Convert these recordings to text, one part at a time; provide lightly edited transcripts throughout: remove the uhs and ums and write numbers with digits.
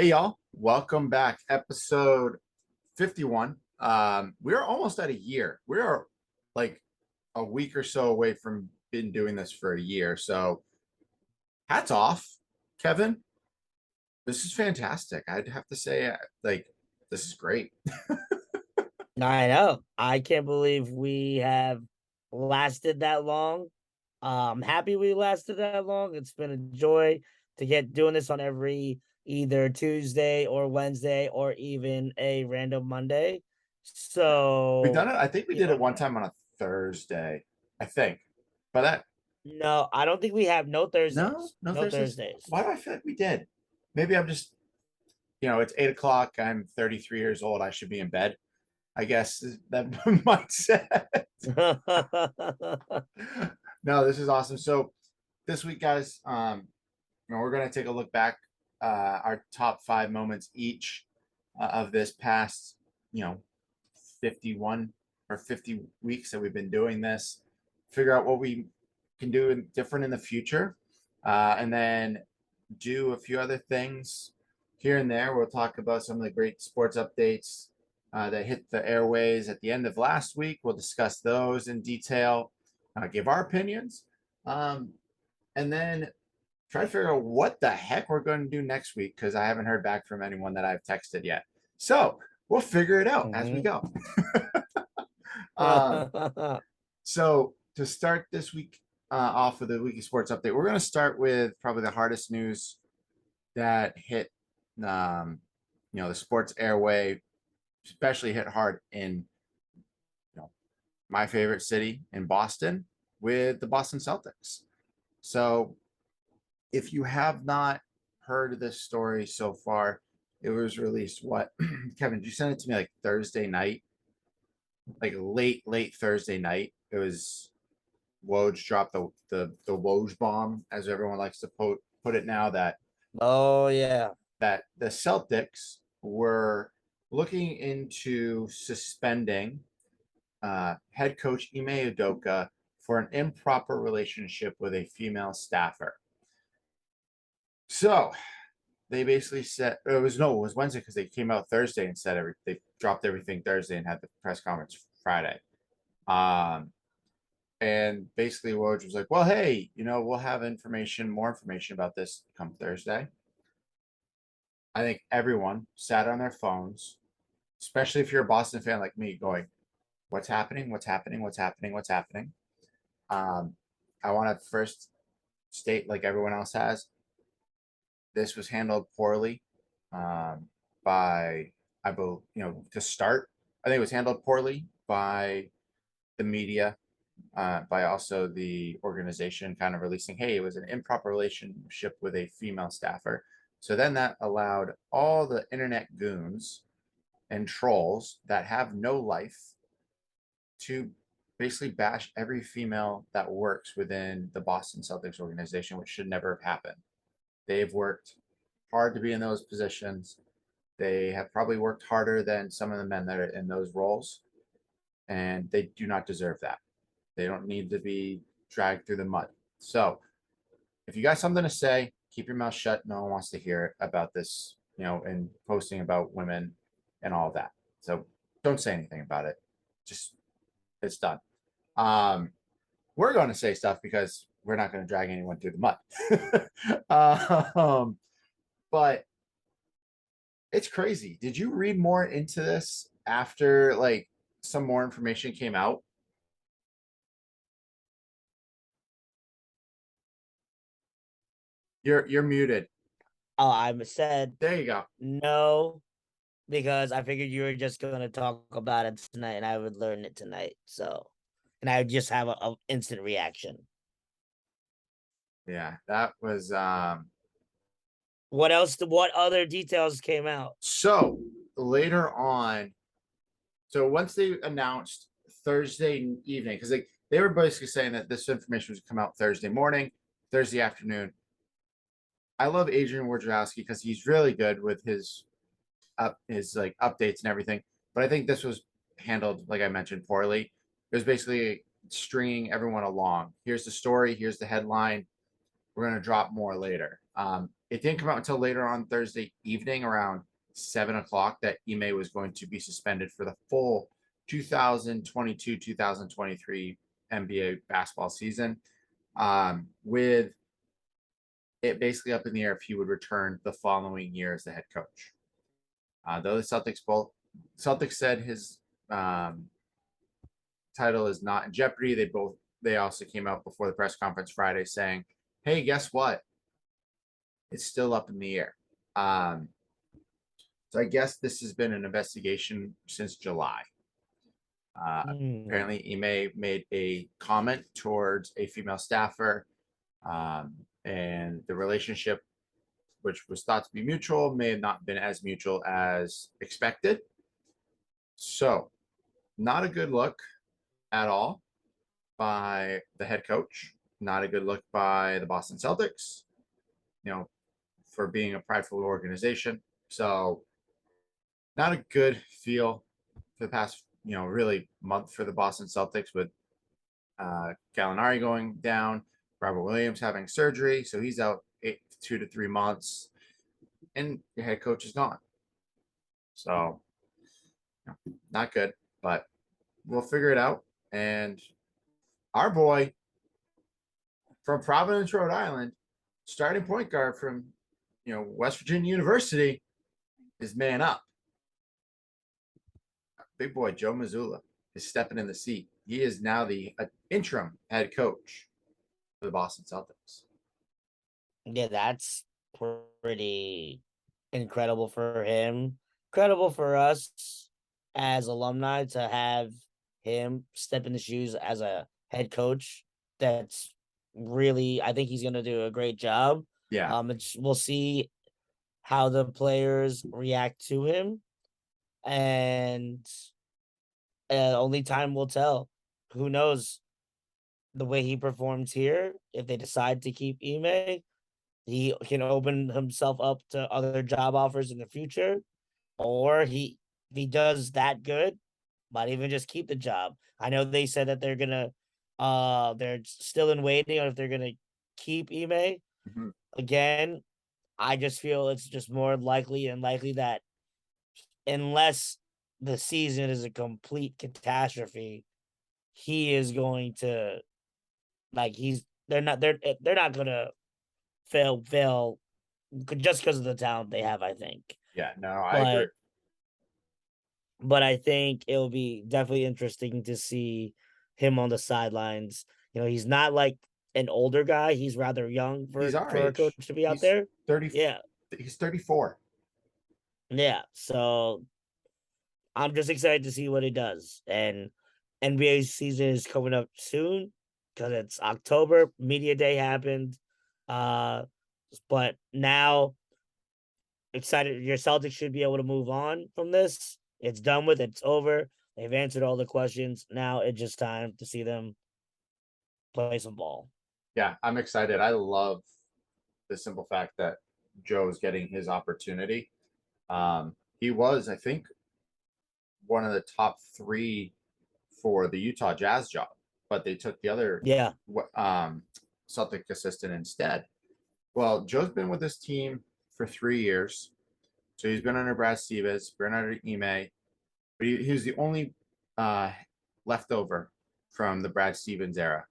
Hey y'all, welcome back. Episode 51. We're almost at a year. We are like a week or so away from been doing this for a year. So hats off, Kevin. This is fantastic. I'd have to say, this is great. I know. I can't believe we have lasted that long. I'm happy we lasted that long. It's been a joy to get doing this on every either Tuesday or Wednesday or even a random Monday. We've done So, it. I think we you did it know, one time on a Thursday. I think, but that no, I don't think we have no no, Thursdays. no No Thursdays. Thursdays. Why do I feel like we did? Maybe I'm just, it's 8 o'clock. I'm 33 years old. I should be in bed. I guess is that mindset. No, this is awesome. So this week, guys, we're going to take a look back, our top 5 moments each of this past, you know, 51 or 50 weeks that we've been doing this. Figure out what we can do different in the future, and then do a few other things here and there. We'll talk about some of the great sports updates that hit the airways at the end of last week. We'll discuss those in detail, give our opinions, um, and then try to figure out what the heck we're going to do next week because I haven't heard back from anyone that I've texted yet. So we'll figure it out as we Mhm. go. um, so to start this week off with the weekly sports update, we're going to start with probably the hardest news that hit, um, the sports airway, especially hit hard in my favorite city in Boston with the Boston Celtics. So if you have not heard of this story so far, it was released what Kevin, did you send it to me like Thursday night? Like late Thursday night. It was Woj dropped the Woj bomb, as everyone likes to put it now, Oh yeah. that the Celtics were looking into suspending head coach Ime Udoka for an improper relationship with a female staffer. So they basically said it was Wednesday because they came out Thursday and said they dropped everything Thursday and had the press conference Friday. Um, and basically Woj was like, well, hey, we'll have more information about this come Thursday. I think everyone sat on their phones, especially if you're a Boston fan like me, going, what's happening? What's happening? What's happening? What's happening? Um, I want to first state, like everyone else has, this was handled poorly, by, I believe, to start. I think it was handled poorly by the media, by also the organization kind of releasing, hey, it was an improper relationship with a female staffer. So then that allowed all the internet goons and trolls that have no life to basically bash every female that works within the Boston Celtics organization, which should never have happened. They've worked hard to be in those positions. They have probably worked harder than some of the men that are in those roles, and they do not deserve that. They don't need to be dragged through the mud. So, if you got something to say, keep your mouth shut. No one wants to hear about this, and posting about women and all of that. So, don't say anything about it. Just, it's done. Um, we're going to say stuff because we're not going to drag anyone through the mud. But it's crazy. Did you read more into this after like some more information came out? You're muted. Oh, I said There you go. no because I figured you were just gonna talk about it tonight, and I would learn it tonight. So, and I would just have a instant reaction. Yeah, that was What else? What other details came out? so later on. So once they announced Thursday evening, because they were basically saying that this information was come out Thursday morning, Thursday afternoon. I love Adrian Wojnarowski because he's really good with his like updates and everything. But I think this was handled, like I mentioned, poorly. It was basically stringing everyone along. Here's the story. Here's the headline. We're going to drop more later. It didn't come out until later on Thursday evening around 7 o'clock that Ime was going to be suspended for the full 2022-2023 NBA basketball season, with it basically up in the air if he would return the following year as the head coach. Though the Celtics said his title is not in jeopardy. They also came out before the press conference Friday saying, "Hey, guess what? It's still up in the air." So I guess this has been an investigation since July. Hmm. Apparently, Ime made a comment towards a female staffer, and the relationship, which was thought to be mutual, may have not been as mutual as expected. So, not a good look at all by the head coach. Not a good look by the Boston Celtics, for being a prideful organization. So, not a good feel for the past, really month for the Boston Celtics with Gallinari going down, Robert Williams having surgery, so he's out 2 to 3 months, and your head coach is gone. So, not good, but we'll figure it out. And our boy from Providence, Rhode Island, starting point guard from West Virginia University, is man up. Big boy Joe Mazzulla is stepping in the seat. He is now the interim head coach for the Boston Celtics. Yeah, that's pretty incredible for him. Incredible for us as alumni to have him step in the shoes as a head coach. That's really, I think he's going to do a great job. Yeah. We'll see how the players react to him, and only time will tell. Who knows the way he performs here? If they decide to keep Ime, he can open himself up to other job offers in the future, or if he does that good, might even just keep the job. I know they said that they're still in waiting on if they're gonna keep Ime. Mm-hmm. Again, I just feel it's just more likely and likely that unless the season is a complete catastrophe, he is going to they're not gonna fail just because of the talent they have, I think. Yeah, no, I agree. But I think it'll be definitely interesting to see him on the sidelines. He's not like an older guy. He's rather young He's our for a coach age. to be out He's there. 30. Yeah. He's 34. Yeah. So I'm just excited to see what he does. And NBA season is coming up soon because it's October. Media Day happened. Uh but now excited your Celtics should be able to move on from this. It's done with, it's over. They've answered all the questions. Now it's just time to see them play some ball. Yeah, I'm excited. I love the simple fact that Joe's getting his opportunity. He was, I think, one of the top three for the Utah Jazz job, but they took the other Yeah. Celtic assistant instead. Well, Joe's been with this team for 3 years. So he's been under Brad Stevens, been under Ime, but he was the only leftover from the Brad Stevens era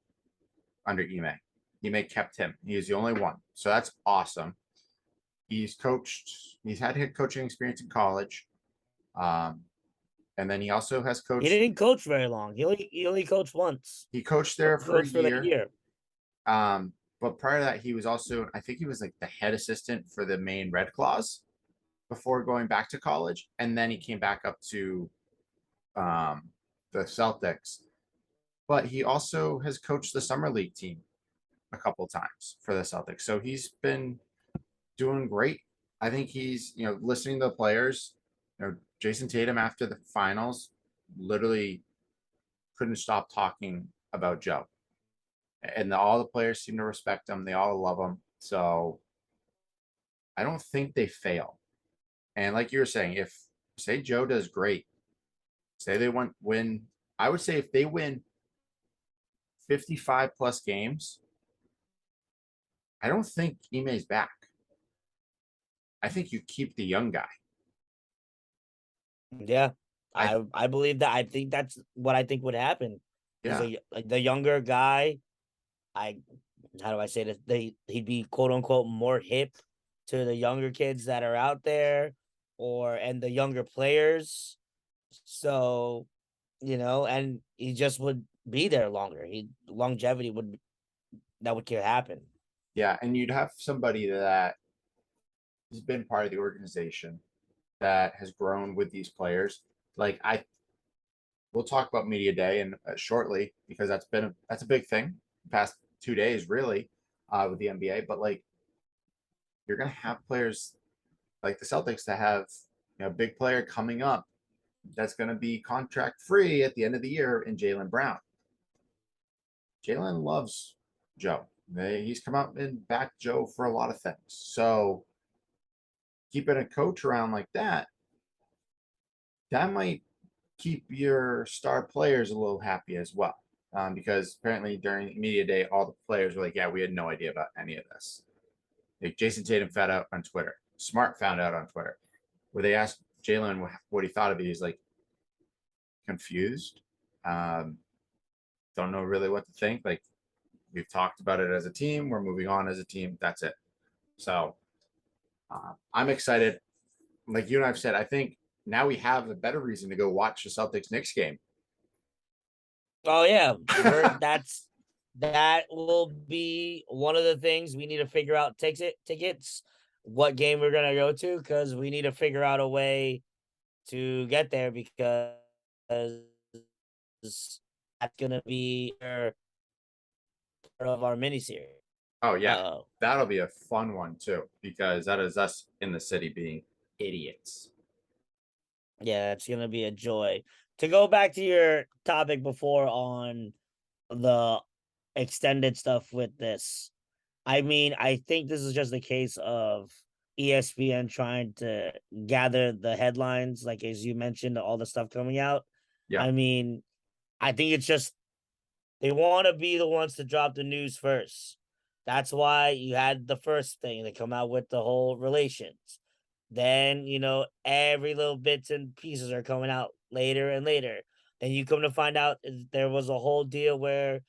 under Ime. Ime kept him. He is the only one. So that's awesome. He's had head coaching experience in college. And then he also has He coached. didn't coach very long. He only coached once. He coached there for a Coached for that year. year. But prior to that, he was also, I think he was like the head assistant for the Maine Red Claws before going back to college. And then he came back up to the Celtics. But he also has coached the Summer League team a couple times for the Celtics. So he's been doing great. I think he's, listening to the players, Jason Tatum after the finals literally couldn't stop talking about Joe. And all the players seem to respect him. They all love him. So I don't think they fail. And like you were saying, if say Joe does great, say they win, I would say if they win 55 plus games, I don't think Ime's back. I think you keep the young guy. Yeah, I I believe that. I think that's what I think would happen. He's yeah, like the younger guy. I how do I say this? He'd be quote unquote more hip to the younger kids that are out there, or and the younger players. So and he just would be there longer. He longevity would that would could happen. yeah, and you'd have somebody that has been part of the organization that has grown with these players. Like I, we'll talk about media day and shortly because that's a big thing. The past 2 days, really, with the NBA. But like you're gonna have players like the Celtics that have a big player coming up that's gonna be contract free at the end of the year in Jaylen Brown. Jaylen loves Joe. He's come out and backed Joe for a lot of things. So keeping a coach around like that might keep your star players a little happy as well. Because apparently during media day, all the players were like, "Yeah, we had no idea about any of this." Like Jason Tatum found out on Twitter. Smart found out on Twitter, where they asked Jalen what he thought of it. He's like confused, um, don't know really what to think. Like we've talked about it as a team. We're moving on as a team. That's it. So I'm excited. Like you and I've said, I think now we have a better reason to go watch the Celtics Knicks game. Oh yeah, that will be one of the things we need to figure out. Tickets, what game we're gonna go to because we need to figure out a way to get there because that's gonna be part of our mini series. Oh yeah, Oh that'll be a fun one too because that is us in the city being idiots. yeah, it's gonna be a joy. To go back to your topic before on the extended stuff with this, I mean, I think this is just a case of ESPN trying to gather the headlines, like as you mentioned, all the stuff coming out. Yeah, I mean, I think it's just they want to be the ones to drop the news first. That's why you had the first thing they come out with the whole relations. Then, every little bits and pieces are coming out later and later. Then you come to find out there was a whole deal where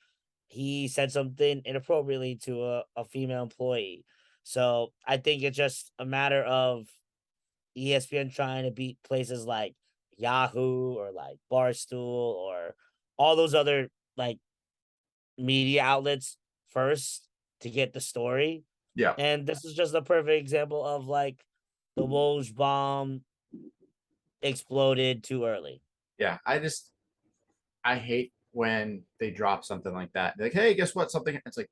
he said something inappropriately to a female employee. So I think it's just a matter of ESPN trying to beat places like Yahoo or like Barstool or all those other like media outlets first to get the story. yeah, And this is just a perfect example of like the Woj bomb exploded too early. yeah. I hate when they drop something like that. They're like, hey, guess what? Something. It's like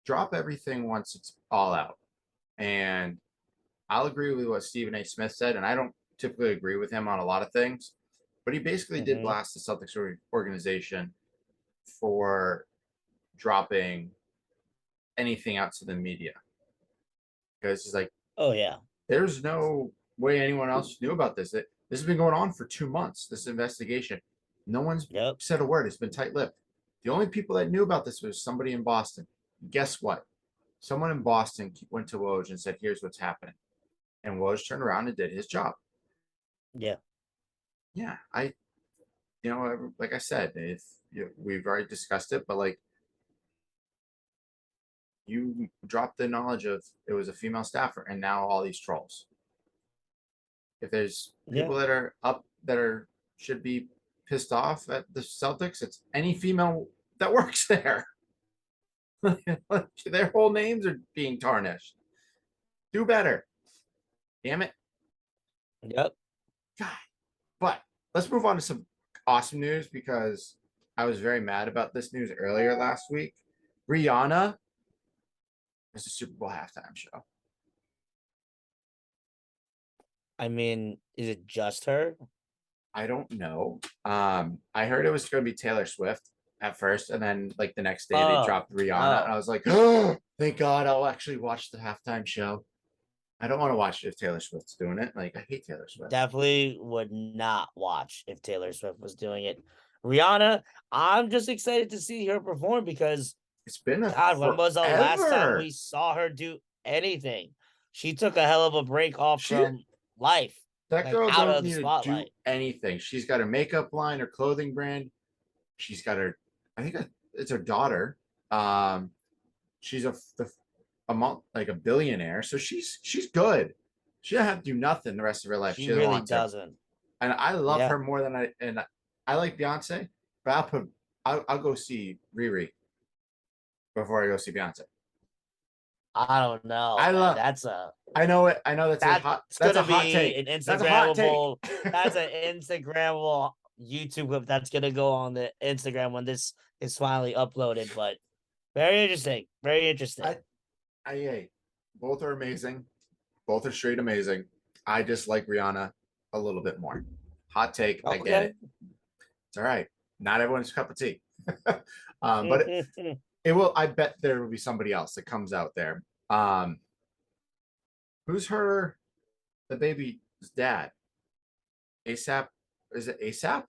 drop everything once it's all out. And I'll agree with what Stephen A. Smith said, and I don't typically agree with him on a lot of things, but he basically did Mm-hmm. blast the Celtics organization for dropping anything out to the media because he's like, Oh yeah. there's no way anyone else knew about this. This has been going on for 2 months. This investigation, no one's Yep. said a word. It's been tight-lipped. The only people that knew about this was somebody in Boston. Guess what? Someone in Boston went to Woj and said, "Here's what's happening," and Woj turned around and did his job. Yeah. Yeah, like I said, if we've already discussed it, but like you dropped the knowledge of it was a female staffer, and now all these trolls. If there's Yeah. people that are up that are should be pissed off at the Celtics, it's any female that works there. Their whole names are being tarnished. Do better. Damn it. Yep. God. But let's move on to some awesome news because I was very mad about this news earlier last week. Rihanna is a Super Bowl halftime show. I mean, is it just her? I don't know. I heard it was going to be Taylor Swift at first, and then like the next day they Oh, dropped Rihanna, and I oh. was like, oh, thank God, I'll actually watch the halftime show. I don't want to watch it if Taylor Swift's doing it. Like I hate Taylor Swift. Definitely would not watch if Taylor Swift was doing it. Rihanna, I'm just excited to see her perform because It's been a God, when was the last time we forever. saw her do anything? she took a hell of a break off She from life, that like girl out don't of the need to do spotlight. anything. She's got her makeup line, her clothing brand. She's got her. I think it's her daughter. Um, she's like a billionaire, so she's good. She doesn't have to do nothing the rest of her life. She She doesn't really want to, doesn't. and I love Yeah. her more than I like Beyonce, but I'll go see Riri before I go see Beyonce. I don't know, I man. love. I know it. I know That's that's a gonna hot be take. an That's a hot take. Instagrammable. That's an Instagrammable YouTube clip that's gonna go on the Instagram when this is finally uploaded. But very interesting. Very interesting. I hey, both are amazing. Both are straight amazing. I just like Rihanna a little bit more. Hot take. I get Okay. it. It's all right. Not everyone's cup of tea. But it will. I bet there will be somebody else that comes out there. Um, who's the baby's dad? ASAP? Is it ASAP?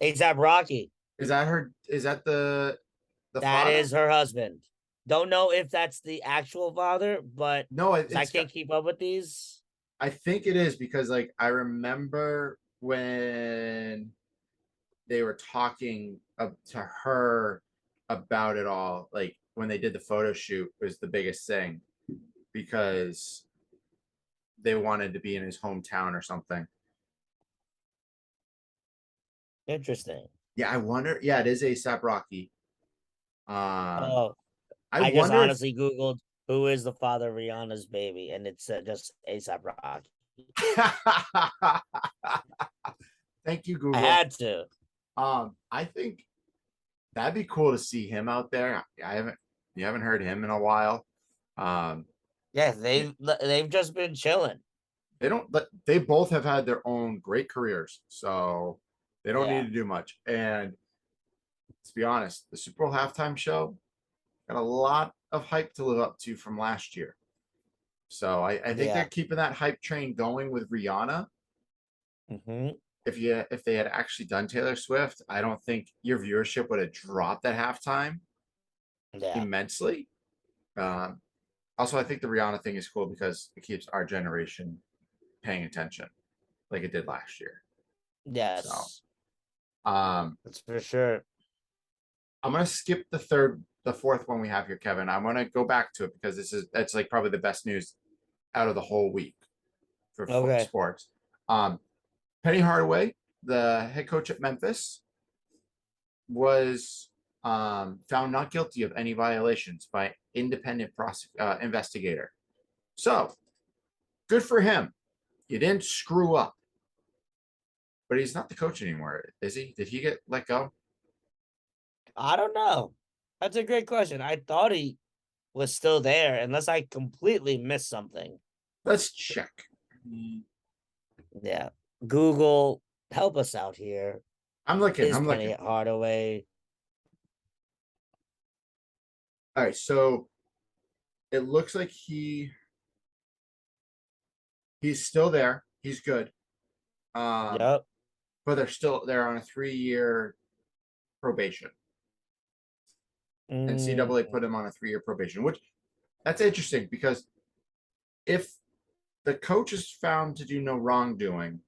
ASAP Rocky. Is that her? Is that the That father? is her husband. Don't know if that's the actual father, but No, 'cause I it's got. can't keep up with these. I think it is because like I remember when they were talking to her about it all, like when they did the photo shoot was the biggest thing because they wanted to be in his hometown or something. Interesting. Yeah, I wonder. Yeah, it is ASAP Rocky. Um, Oh, I I just wonder if. honestly Googled who is the father of Rihanna's baby, and it's just ASAP Rocky. Thank you, I Google. had to. I think that'd be cool to see him out there. You haven't heard him in a while. Um, Yeah, yeah, they've just been chilling. they don't, but they both have had their own great careers, so they don't need Yeah, to do much. And to be honest, the Super Bowl halftime show got a lot of hype to live up to from last year. So I think they're yeah. keeping that hype train going with Rihanna. Hmm. If they had actually done Taylor Swift, I don't think your viewership would have dropped at halftime Yeah. immensely. Um, Also, I think the Rihanna thing is cool because it keeps our generation paying attention like it did last year. So Yes. um, That's for sure. I'm gonna skip the fourth one we have here, Kevin. I'm gonna go back to it because that's like probably the best news out of the whole week for Okay. sports. Um, Penny Hardaway, the head coach at Memphis, was found not guilty of any violations by independent investigator. So good for him. You didn't screw up, but he's not the coach anymore, is he? Did he get let go? I don't know. That's a great question. I thought he was still there, unless I completely missed something. Let's check. Yeah. Google, help us out here. I'm looking. Is I'm Penny looking. Hardaway? All right, so it looks like he's still there. He's good. Um, Yep. but they're on a 3 year probation. NCAA Mm, put him on a 3 year probation, which that's interesting because if the coach is found to do no wrongdoing,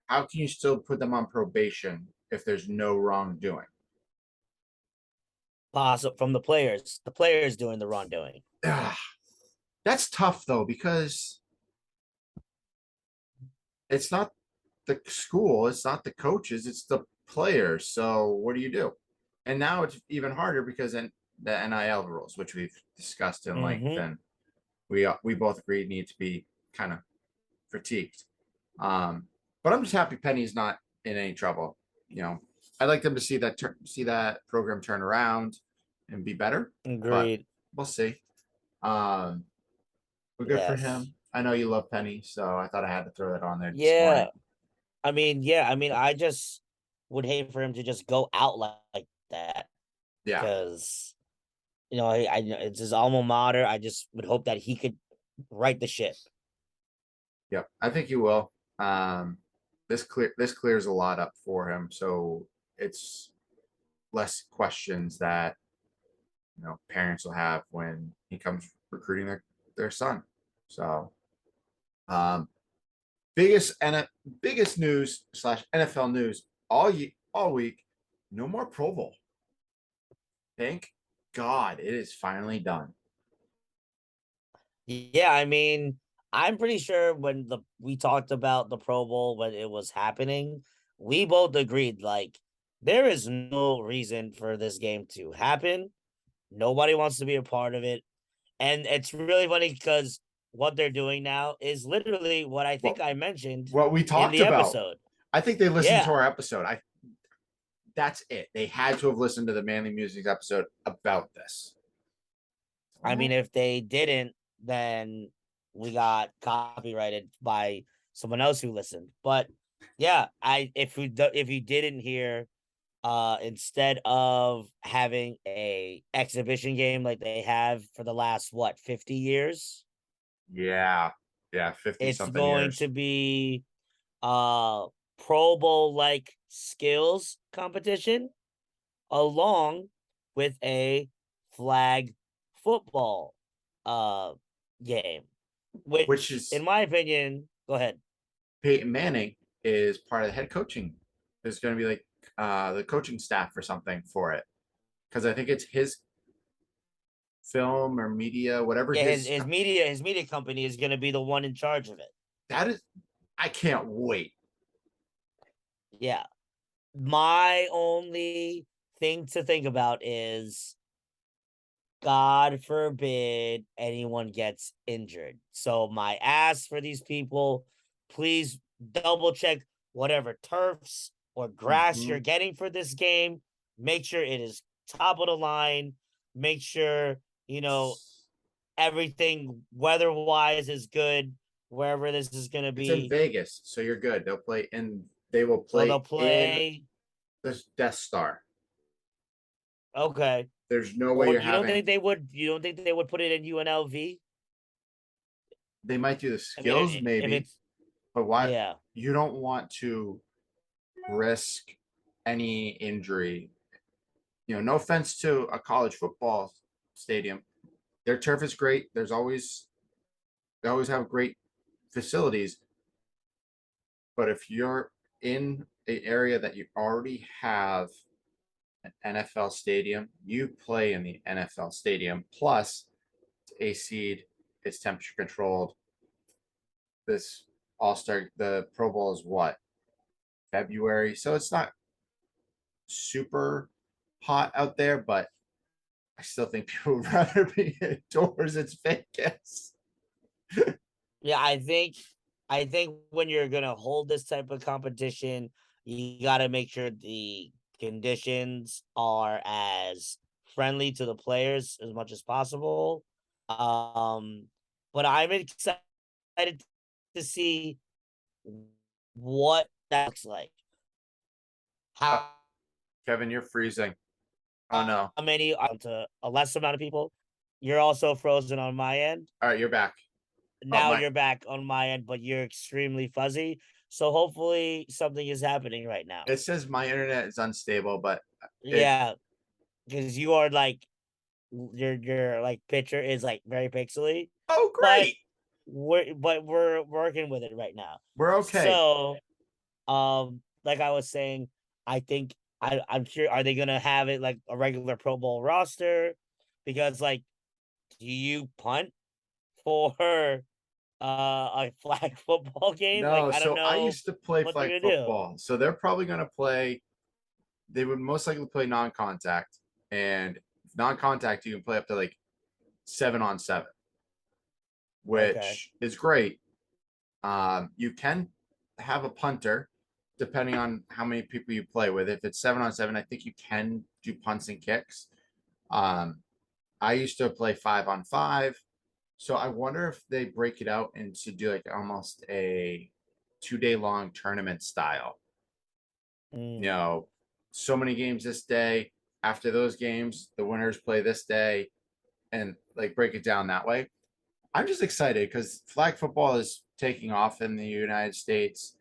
how can you still put them on probation if there's no wrongdoing? possible from the players. The players doing the wrongdoing. Ah, that's tough though because it's not the school, it's not the coaches, it's the players. So what do you do? And now it's even harder because in the NIL rules, which we've discussed in length, Mm-hmm. and we both agreed need to be kind of critiqued. Um, but I'm just happy Penny's not in any trouble. You know, I'd like them to see that program turn around and be better, but Agreed. we'll see. Um, we're good for Yes. him. I know you love Penny, so I thought I had to throw that on there this morning. Yeah. I mean, yeah. I mean, I just would hate for him to just go out like that Yeah, because I it's his alma mater. I just would hope that he could right the ship. yep. I think you will. This clears a lot up for him, so it's less questions that parents will have when he comes recruiting their son. So, um, biggest and biggest news slash NFL news all week. No more Pro Bowl. Thank God it is finally done. Yeah, I mean, I'm pretty sure when we talked about the Pro Bowl when it was happening, we both agreed like there is no reason for this game to happen. Nobody wants to be a part of it. And it's really funny because what they're doing now is literally what I think What I mentioned what we in talked the about. episode. I think they listened to Yeah. our episode. I That's it. They had to have listened to the Manly Musings episode about this. I mean, if they didn't, then we got copyrighted by someone else who listened. But yeah, if you didn't hear, instead of having a exhibition game like they have for the last 50 years, Yeah, yeah, 50 it's something going to years. be uh Pro Bowl like skills competition along with a flag football uh game, Which which in is my opinion, go ahead. Peyton Manning is part of the head coaching. There's going to be like the coaching staff or something for it because I think it's his film or media, whatever Yeah, his his media company is going to be the one in charge of it. that is. I can't wait. Yeah. My only thing to think about is God forbid anyone gets injured. So my ask for these people, please double check whatever turfs or grass Mm-hmm. you're getting for this game. Make sure it is top of the line. Make sure, everything weather wise is good wherever this is going to It's in be. Vegas, so you're good. They will So they'll play in play. the Death Star. Okay. There's no way Well, you're having. you don't think they would put it in UNLV? They might do the I mean, skills, if maybe, it's, but why? yeah. You don't want to risk any injury. No offense to a college football stadium. Their turf is great. They always have great facilities. But if you're in an area that you already have an NFL stadium, you play in the NFL stadium. Plus, it's AC, it's temperature controlled. This All Star, the Pro Bowl is what, February? So it's not super hot out there, but I still think people would rather be indoors. It's Vegas. Yeah, I think when you're gonna hold this type of competition, you gotta make sure the conditions are as friendly to the players as much as possible. Um, but I'm excited to see what that looks like. Uh, How Kevin, you're freezing. Oh no. many to a less amount of people. You're also frozen on my end. All right, you're back. Oh Now my, you're back on my end, but you're extremely fuzzy. So hopefully something is happening right now. it says my internet is unstable, but it. Yeah, because you are like your like picture is like very pixely, Oh but great, we're working with it right now. we're okay. So like I was saying, I think I'm sure are they gonna have it like a regular Pro Bowl roster? Because like, do you punt for a flag football game? Like No, I don't so I know used to play what they're flag gonna do. football. So they're probably going to play. They would most likely play non-contact, and non-contact you can play up to like 7-on-7, Okay. which is great. You can have a punter depending on how many people you play with. If it's 7-on-7, I think you can do punts and kicks. Um, I used to play 5-on-5. So I wonder if they break it out into do like almost a 2 day long tournament style. You Mm, know, so many games this day. After those games, the winners play this day and like break it down that way. I'm just excited because flag football is taking off in the United States.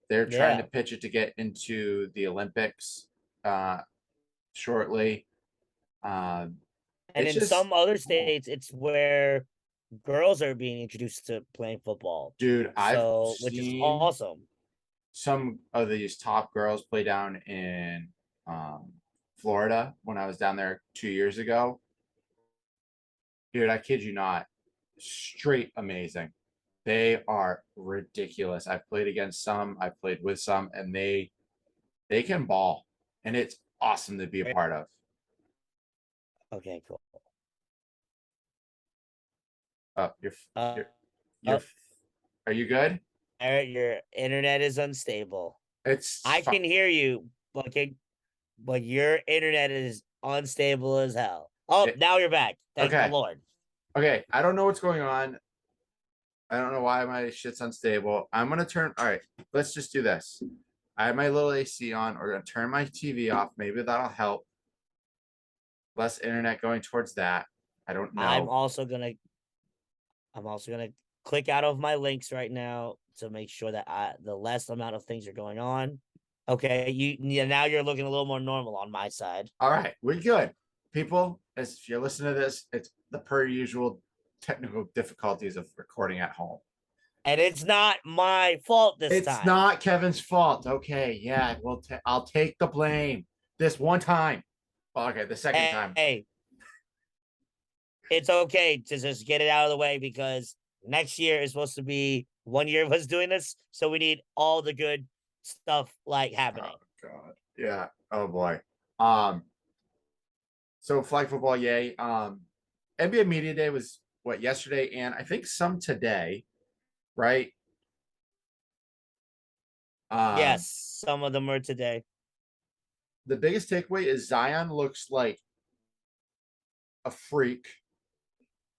They're trying to yeah. pitch it to get into the Olympics uh, shortly. Um, And it's in just some other cool. states, it's where girls are being introduced to playing football. Dude, I've So, which is seen awesome. some of these top girls play down in Florida when I was down there 2 years ago. Dude, I kid you not, straight amazing. They are ridiculous. I've played against some, I've played with some, and they can ball, and it's awesome to be a part of. Okay, cool. Oh, Uh, you're you're oh, are you good? Eric, your internet is unstable. It's I can hear you, but your internet is unstable as hell. Oh, it, now you're back. Thank the okay. Lord. Okay, I don't know what's going on. I don't know why my shit's unstable. I'm gonna turn. All right, let's just do this. I have my little AC on. We're gonna turn my TV off. Maybe that'll help. Less internet going towards that. I don't I'm know. also gonna I'm also gonna click out of my links right now to make sure that the less amount of things are going on. Okay, now you're looking a little more normal on my side. All right, we're good. People, as if you're listening to this, it's the per usual technical difficulties of recording at home. And it's not my fault this It's time. not Kevin's fault. Okay, yeah, I'll take the blame this one time. Well, okay, the second time. Hey, it's okay to just get it out of the way because next year is supposed to be 1 year of us doing this, so we need all the good stuff like Oh happening. God, yeah. Oh boy. Um. So flag football, yay. NBA media day was what yesterday, and I think some today, right? Yes, Um. some of them are today. The biggest takeaway is Zion looks like a freak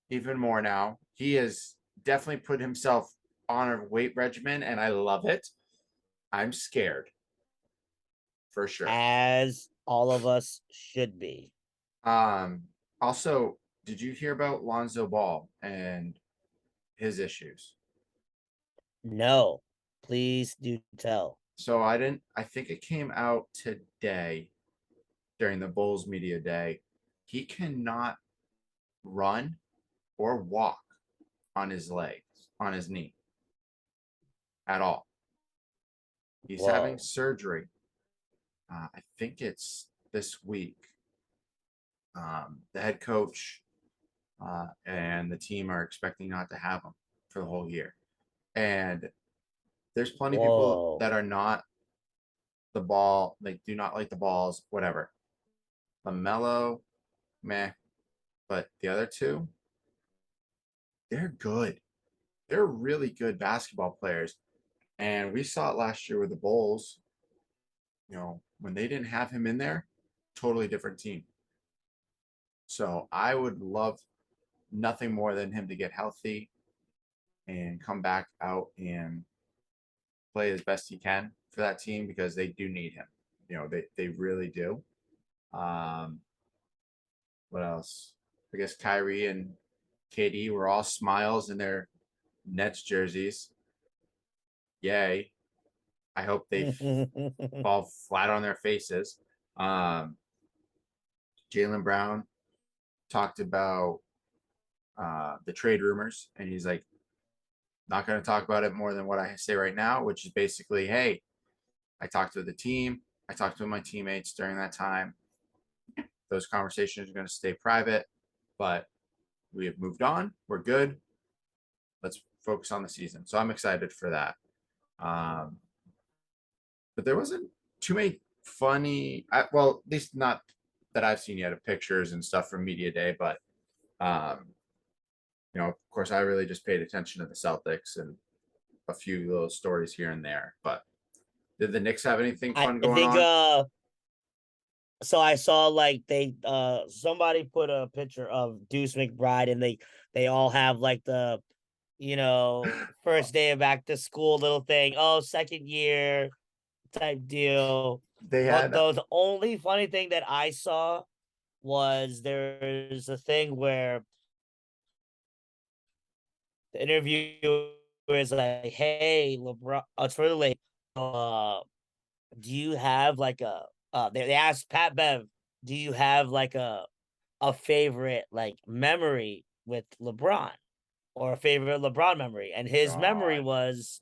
even more now. He has definitely put himself on a weight regimen, and I love it. I'm scared for sure. As all of us should be. Um, also, did you hear about Lonzo Ball and his issues? No, please do tell. So I didn't. I think it came out today during the Bulls media day. He cannot run or walk on his legs, on his knee at all. He's having Whoa. surgery. I think it's this week. The head coach and the team are expecting not to have him for the whole year. And there's plenty of people Whoa. that are not the ball, they do not like the balls, whatever. LaMelo, meh. But the other two, they're good. They're really good basketball players. And we saw it last year with the Bulls. When they didn't have him in there, totally different team. So I would love nothing more than him to get healthy and come back out and play as best he can for that team because they do need him. They really do. Um, what else? I guess Kyrie and KD were all smiles in their Nets jerseys. Yay. I hope they fall flat on their faces. Um, Jalen Brown talked about the trade rumors, and he's like, not going to talk about it more than what I say right now, which is basically, hey, I talked to the team, I talked to my teammates during that time. Those conversations are going to stay private, but we have moved on. We're good. Let's focus on the season. So I'm excited for that. Um, but there wasn't too many funny, well, at least not that I've seen yet of pictures and stuff from Media Day, but um, of course, I really just paid attention to the Celtics and a few little stories here and there. But did the Knicks have anything I fun going think on? so I saw like somebody put a picture of Deuce McBride and they all have like the first day of back to school little thing. Oh, second year type deal. They But had the only funny thing that I saw was there's a thing where the interviewer is like, "Hey, LeBron, it's for the late. Uh, do you have like a?" They asked Pat Bev, "Do you have like a favorite like memory with LeBron?" or a favorite LeBron memory. And his memory God. was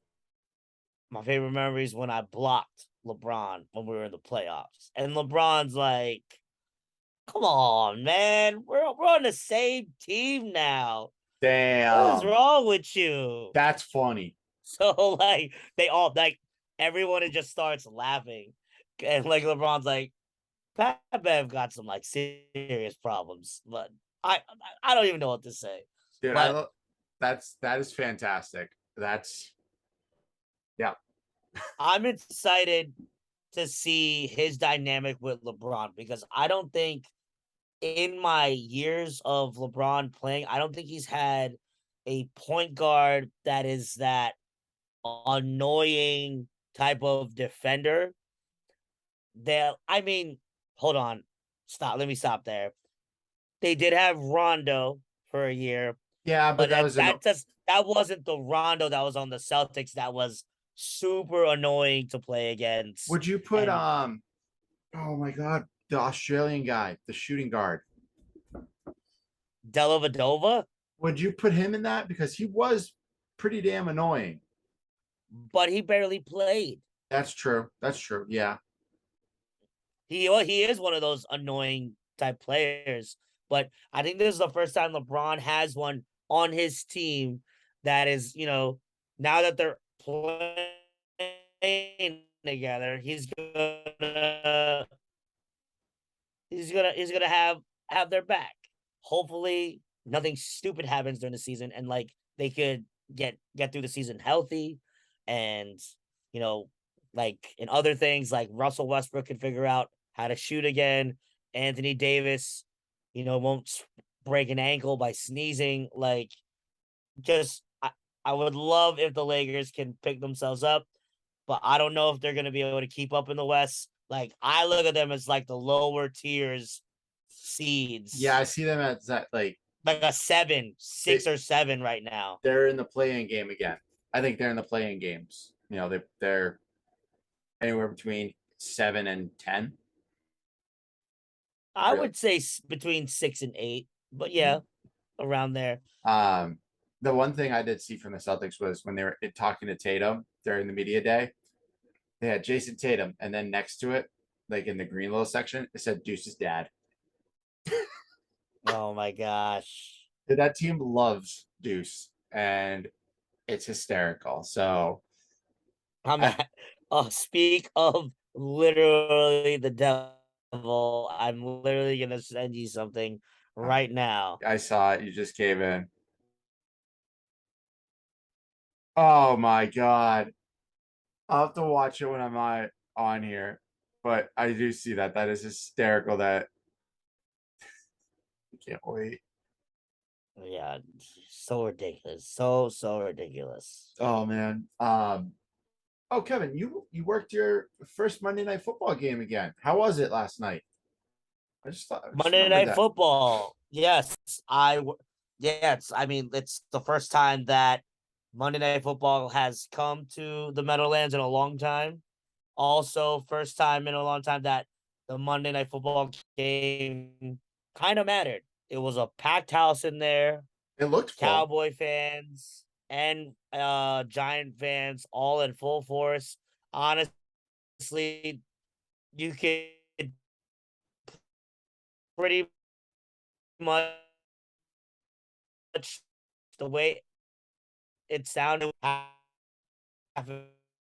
my favorite memory is when I blocked LeBron when we were in the playoffs. And LeBron's like, come on, man. We're on the same team now. What is Damn. wrong with you? That's funny. So like they all like everyone just starts laughing. And like LeBron's like, Pat Bev got some like serious problems, but I I don't even know what to say. Dude, But that is fantastic. That's yeah. I'm excited to see his dynamic with LeBron because I don't think in my years of LeBron playing, I don't think he's had a point guard that is that annoying type of defender. I mean, hold on. Stop. Let me stop there. They did have Rondo for a year, Yeah, but but that was that wasn't the Rondo that was on the Celtics that was super annoying to play against. would you put And oh my god, the Australian guy, the shooting guard. Dellavedova, Would you put him in that? Because he was pretty damn annoying. but he barely played. That's true. That's true. Yeah. He is one of those annoying type players, but I think this is the first time LeBron has one on his team that is, now that they're playing together, he's gonna have their back. Hopefully, nothing stupid happens during the season, and like they could get through the season healthy, and you know, like in other things, like Russell Westbrook can figure out how to shoot again. Anthony Davis, won't break an ankle by sneezing. Like, just I would love if the Lakers can pick themselves up, but I don't know if they're going to be able to keep up in the West. Like, I look at them as like the lower tiers Yeah, seeds, I see them as that like a seven, they 6 or 7 right now. they're in the playing game again. I think they're in the playing games. They're anywhere between 7 and 10. I Really. would say between 6 and 8, but Yeah. yeah, around there. Um, the one thing I did see from the Celtics was when they were talking to Tatum during the media day, they had Jason Tatum, and then next to it, like in the green little section, it said Deuce's dad. Oh my gosh. That team loves Deuce, and it's hysterical. So I'm I at, oh, speak of literally the devil. I'm literally gonna send you something right now. I saw it. You just came in. Oh my god. I'll have to watch it when I'm on here. But I do see that. That is hysterical. That I can't wait. Yeah, so ridiculous. So ridiculous. Oh man. Oh Kevin, you worked your first Monday night football game again. How was it last night? I just Monday remembered Night that. Football. Yes, yes, I mean, it's the first time that Monday Night Football has come to the Meadowlands in a long time. Also, first time in a long time that the Monday Night Football game kind of mattered. It was a packed house in there, It looked full. Cowboy fans and Giant fans all in full force. Honestly, you could pretty much the way it sounded half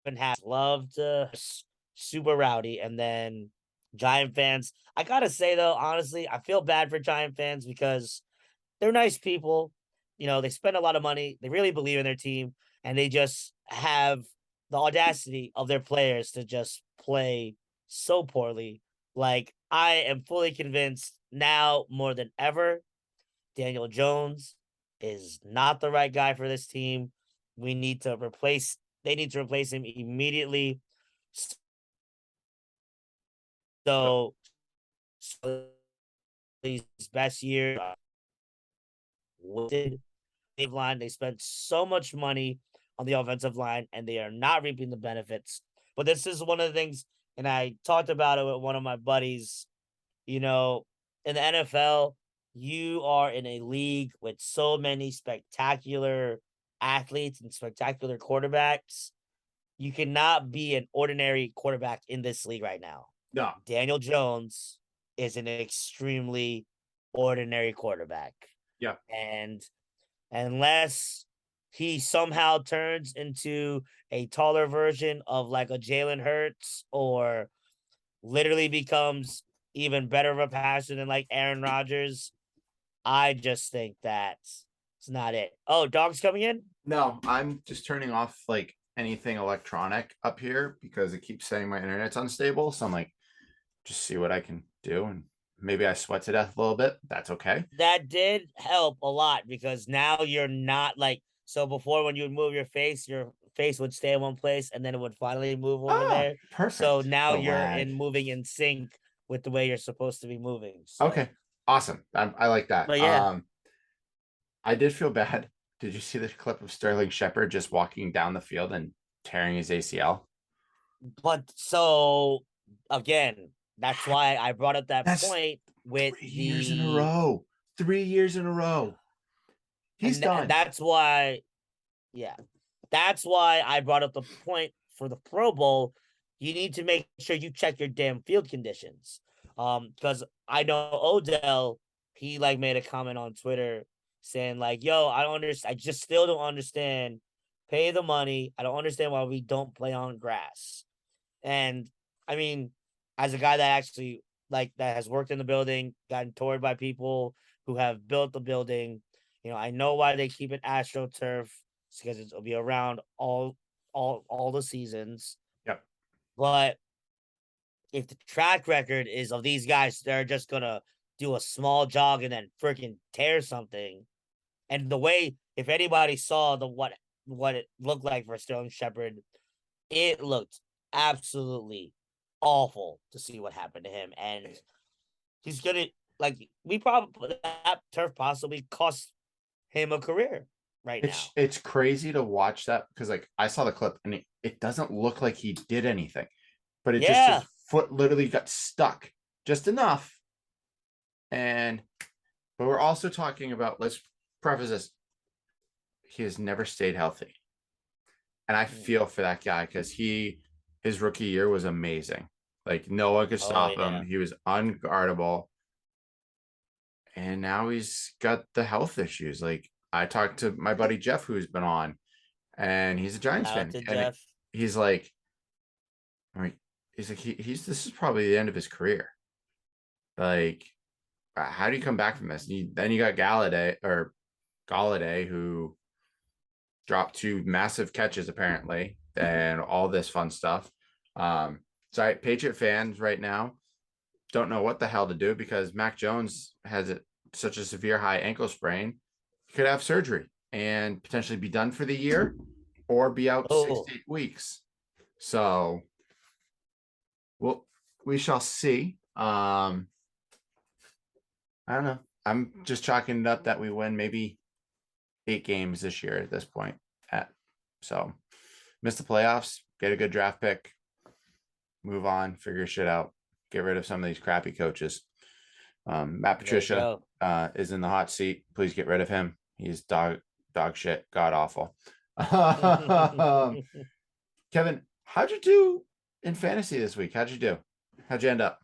and half loved super rowdy, and then Giant fans. I gotta say though, honestly, I feel bad for Giant fans because they're nice people. They spend a lot of money. They really believe in their team, and they just have the audacity of their players to just play so poorly. Like, I am fully convinced now more than ever, Daniel Jones is not the right guy for this team. We need to replace. They need to replace him immediately. So, so his best year did line. They spent so much money on the offensive line, and they are not reaping the benefits. But this is one of the things, and I talked about it with one of my buddies. In the NFL, you are in a league with so many spectacular athletes and spectacular quarterbacks. You cannot be an ordinary quarterback in this league right now. No. Daniel Jones is an extremely ordinary quarterback. Yeah. And unless he somehow turns into a taller version of like a Jalen Hurts or literally becomes even better of a passer than like Aaron Rodgers, I just think that's it's not it. Oh, dog's coming in? No, I'm just turning off like anything electronic up here because it keeps saying my internet's unstable. So I'm like, just see what I can do. And maybe I sweat to death a little bit. That's okay. That did help a lot because now you're not like so before when you would move your face would stay in one place and then it would finally move over Oh, there. So perfect. now The you're lag. in moving in sync with the way you're supposed to be moving. So, Okay. Awesome. I like that. but yeah, I did feel bad. Did you see the clip of Sterling Shepard just walking down the field and tearing his ACL? but so again, that's why I brought up that That's point with 3 years in a the row. 3 years in a row. He's done. that's why, yeah, that's why I brought up the point for the Pro Bowl. You need to make sure you check your damn field conditions. Because I know Odell, he like made a comment on Twitter saying like, "Yo, I don't understand. I just still don't understand. Pay the money. I don't understand why we don't play on grass." And I mean, as a guy that actually like that has worked in the building, gotten toured by people who have built the building, I know why they keep it AstroTurf. It's because it'll be around all the seasons. Yep. But if the track record is of these guys, they're just gonna do a small jog and then freaking tear something. And the way, if anybody saw the what it looked like for Sterling Shepard, it looked absolutely awful to see what happened to him. And he's gonna like we probably that turf possibly cost him a career right now. It's crazy to watch that because like I saw the clip and it doesn't look like he did anything, but it just Yeah. his foot literally got stuck just enough. And but we're also talking about, let's preface this, he has never stayed healthy. And I Mm. feel for that guy because his rookie year was amazing. Like no one could Oh stop him. yeah. He was unguardable. And now he's got the health issues. Like I talked to my buddy Jeff, who's been on, and he's a Giants Shout out fan. to And Jeff. he's like, I mean, he's like, he's this is probably the end of his career. Like, how do you come back from this? Then you got Galladay, who dropped two massive catches apparently, and all this fun stuff. So Patriot fans right now don't know what the hell to do because Mac Jones has such a severe high ankle sprain. He could have surgery and potentially be done for the year or be out six Oh, to 8 weeks. So well, we shall see. I don't know. I'm just chalking it up that we win maybe 8 games this year at this point. So miss the playoffs, get a good draft pick, move on, figure shit out, get rid of some of these crappy coaches. Matt there you Patricia go. is in the hot seat. Please get rid of him. He's dog shit, god awful. Kevin, how'd you do in fantasy this week? How'd you do? How'd you end up?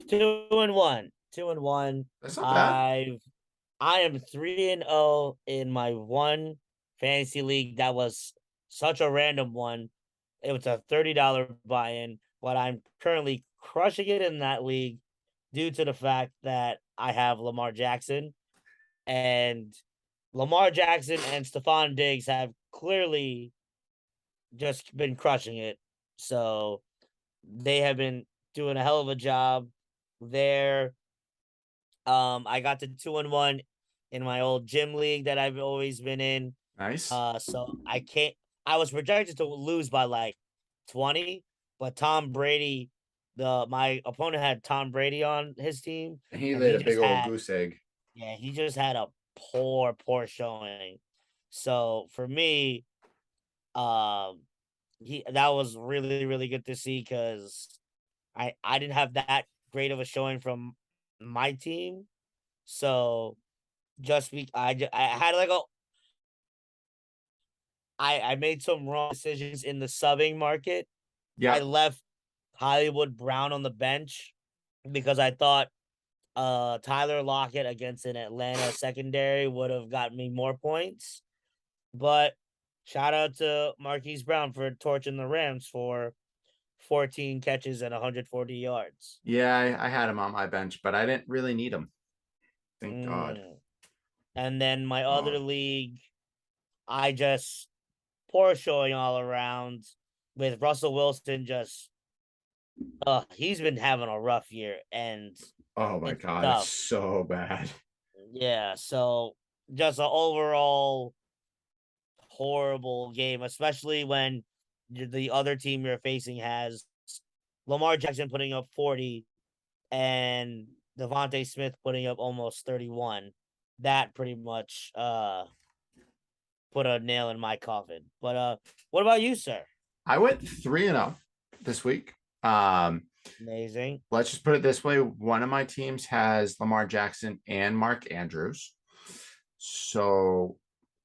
2-1. 2-1. That's not bad. I am 3-0 in my one fantasy league that was such a random one. It was a $30 buy-in, but I'm currently crushing it in that league due to the fact that I have Lamar Jackson, and Lamar Jackson and Stephon Diggs have clearly just been crushing it. So they have been doing a hell of a job there. I got to 2-1 in my old gym league that I've always been in. Nice. So I can't. I was projected to lose by like 20, but Tom Brady, the my opponent had Tom Brady on his team, He and laid a big old goose egg. he just had a poor showing. So for me, um, he that was really good to see because I didn't have that great of a showing from my team. So I had like I made some wrong decisions in the subbing market. I Yeah. left Hollywood Brown on the bench because I thought Tyler Lockett against an Atlanta secondary would have got me more points. But shout out to Marquise Brown for torching the Rams for 14 catches and 140 yards. Yeah, I had him on my bench, but I didn't really need him. Thank God. Mm. And then my other Oh, league, I just poor showing all around with Russell Wilson. Just he's been having a rough year, and oh my it's God, it's tough. so bad. Yeah, so just an overall horrible game, especially when the other team you're facing has Lamar Jackson putting up 40 and Devontae Smith putting up almost 31. That pretty much put a nail in my coffin. But what about you, sir? I went 3-0 this week. Um, Amazing. let's just put it this way: one of my teams has Lamar Jackson and Mark Andrews, so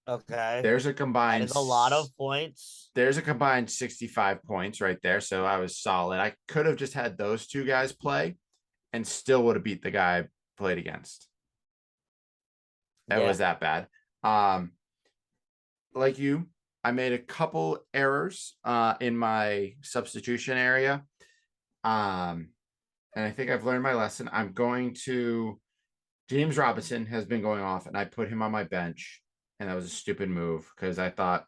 Okay. there's a That combined is a lot of points. 65 points right there. So I was solid. I could have just had those two guys play and still would have beat the guy I played against. It Yeah. was that bad. Um, like you, I made a couple errors in my substitution area. Um, and I think I've learned my lesson. I'm going to James Robinson has been going off, and I put him on my bench, and that was a stupid move because I thought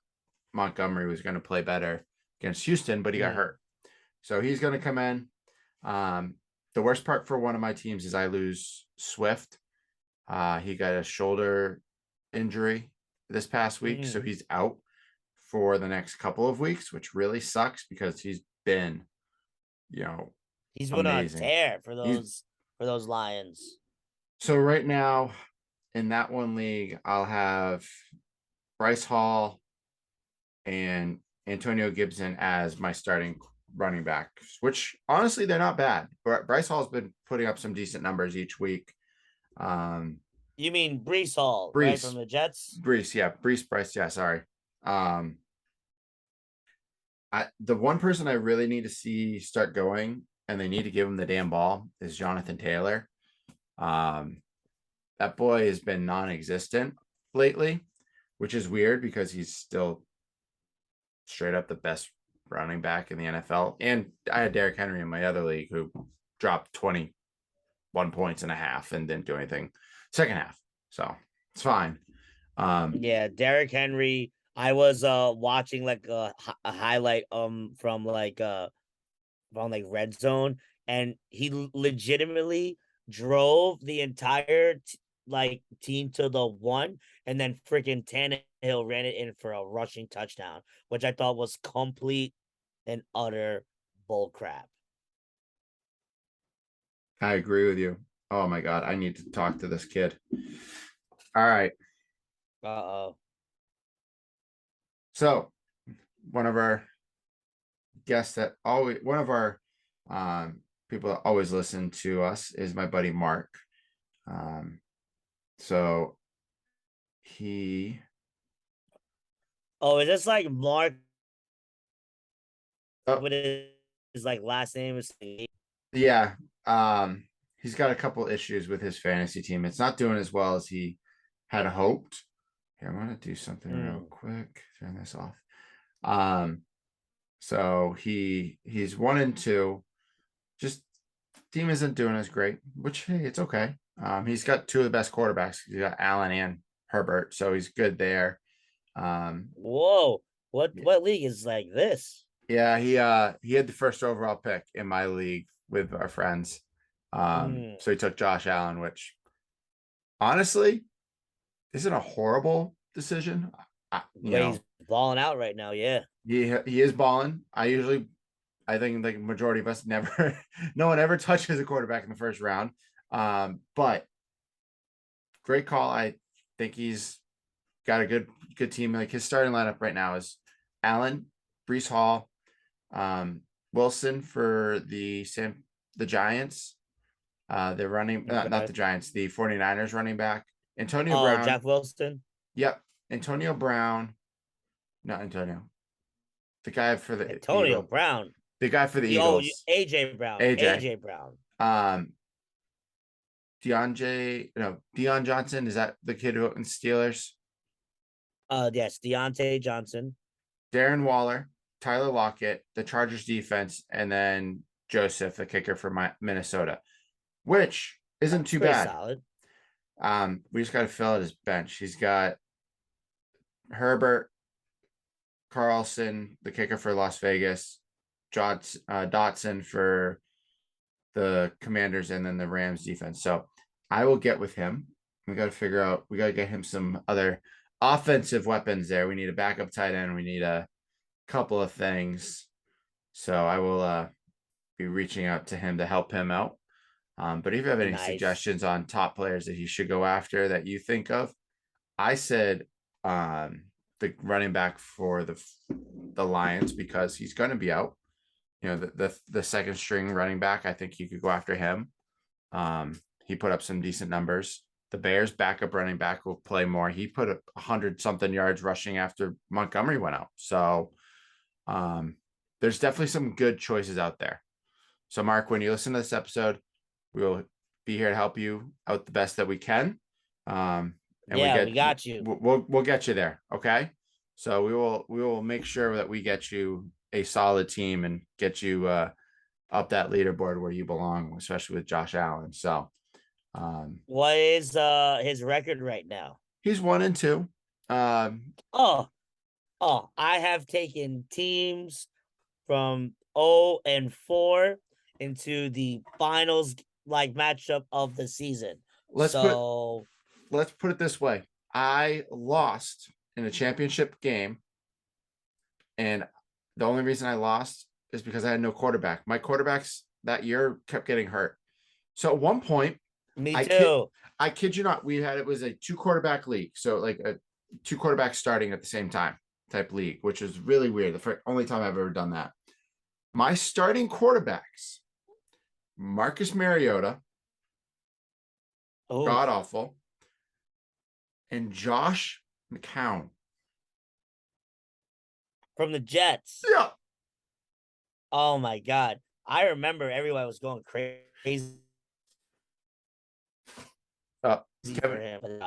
Montgomery was going to play better against Houston, but he got Mm. hurt. So he's going to come in. Um, the worst part for one of my teams is I lose Swift. He got a shoulder injury this past week, so Mm. he's out for the next couple of weeks, which really sucks because he's been, you know, He's been on a amazing. tear He's for those Lions. so right now in that one league, I'll have Bryce Hall and Antonio Gibson as my starting running backs, which honestly they're not bad. But Bryce Hall's been putting up some decent numbers each week. Um, You mean Brees Hall, right? From Brees, the Jets? Brees, Bryce, yeah, sorry. Um, the one person I really need to see start going, and they need to give him the damn ball, is Jonathan Taylor. Um, that boy has been non-existent lately, which is weird because he's still straight up the best running back in the NFL. And I had Derrick Henry in my other league who dropped 21 points and a half and didn't do anything second half. So it's fine. Yeah, Derrick Henry. I was watching like a highlight from like red zone, and he legitimately drove the entire like team to the one, and then freaking Tannehill ran it in for a rushing touchdown, which I thought was complete and utter bull crap. I agree with you. Oh my God, I need to talk to this kid. All right. Uh-oh. So one of our guests that always, one of our people that always listen to us is my buddy Mark. Um, so he, Oh, is this like Mark oh, with his like last name is yeah, he's got a couple issues with his fantasy team. It's not doing as well as he had hoped. Here, I'm gonna do something real Mm. quick. Turn this off. Um, so he's 1-2. Just team isn't doing as great, which hey, it's okay. He's got two of the best quarterbacks. He's got Allen and Herbert, so he's good there. Um, Whoa. What league is like this? yeah, he had the first overall pick in my league with our friends. Mm. So he took Josh Allen, which honestly isn't a horrible decision. You But he's know, balling out right now, yeah. he is balling. I think like majority of us never, no one ever touches a quarterback in the first round. But great call. I think he's got a good team. Like his starting lineup right now is Allen, Brees Hall, Wilson for the Giants, They're running, not Okay. the Giants, the 49ers running back. Antonio Oh, Brown. Jack Wilson. Yep. Antonio Brown. Not Antonio. The guy for the Antonio Eagle. Brown. The guy for the Oh, Eagles. AJ Brown. AJ. AJ Brown. Um, Dion Johnson. Is that the kid who in Steelers? Yes, Deontay Johnson. Darren Waller, Tyler Lockett, the Chargers defense, and then Joseph, the kicker for Minnesota, which isn't That's too pretty bad. solid. We just got to fill out his bench. He's got Herbert, Carlson, the kicker for Las Vegas, Dotson for the Commanders, and then the Rams defense. So I will get with him. We got to get him some other offensive weapons there. We need a backup tight end. We need a couple of things. So I will be reaching out to him to help him out. But if you have any Nice. suggestions on top players that he should go after that you think of, I said the running back for the Lions because he's going to be out. You know, the second string running back. I think you could go after him. He put up some decent numbers. The Bears' backup running back will play more. He put 100-something yards rushing after Montgomery went out. So there's definitely some good choices out there. So, Mark, when you listen to this episode, we will be here to help you out the best that we can. And we got you. We'll get you there. Okay. So we will make sure that we get you a solid team and get you up that leaderboard where you belong, especially with Josh Allen. So what is his record right now? he's 1-2. I have taken teams from 0-4 into the finals like matchup of the season. Let's put it this way. I lost in a championship game, and the only reason I lost is because I had no quarterback. My quarterbacks that year kept getting hurt. So at one point, me too. I kid you not, it was a 2-quarterback league. So like a 2 quarterbacks starting at the same time type league, which is really weird. The only time I've ever done that. My starting quarterbacks, Marcus Mariota, god awful, and Josh McCown from the Jets. Yeah. Oh my god. I remember everyone was going crazy. Kevin.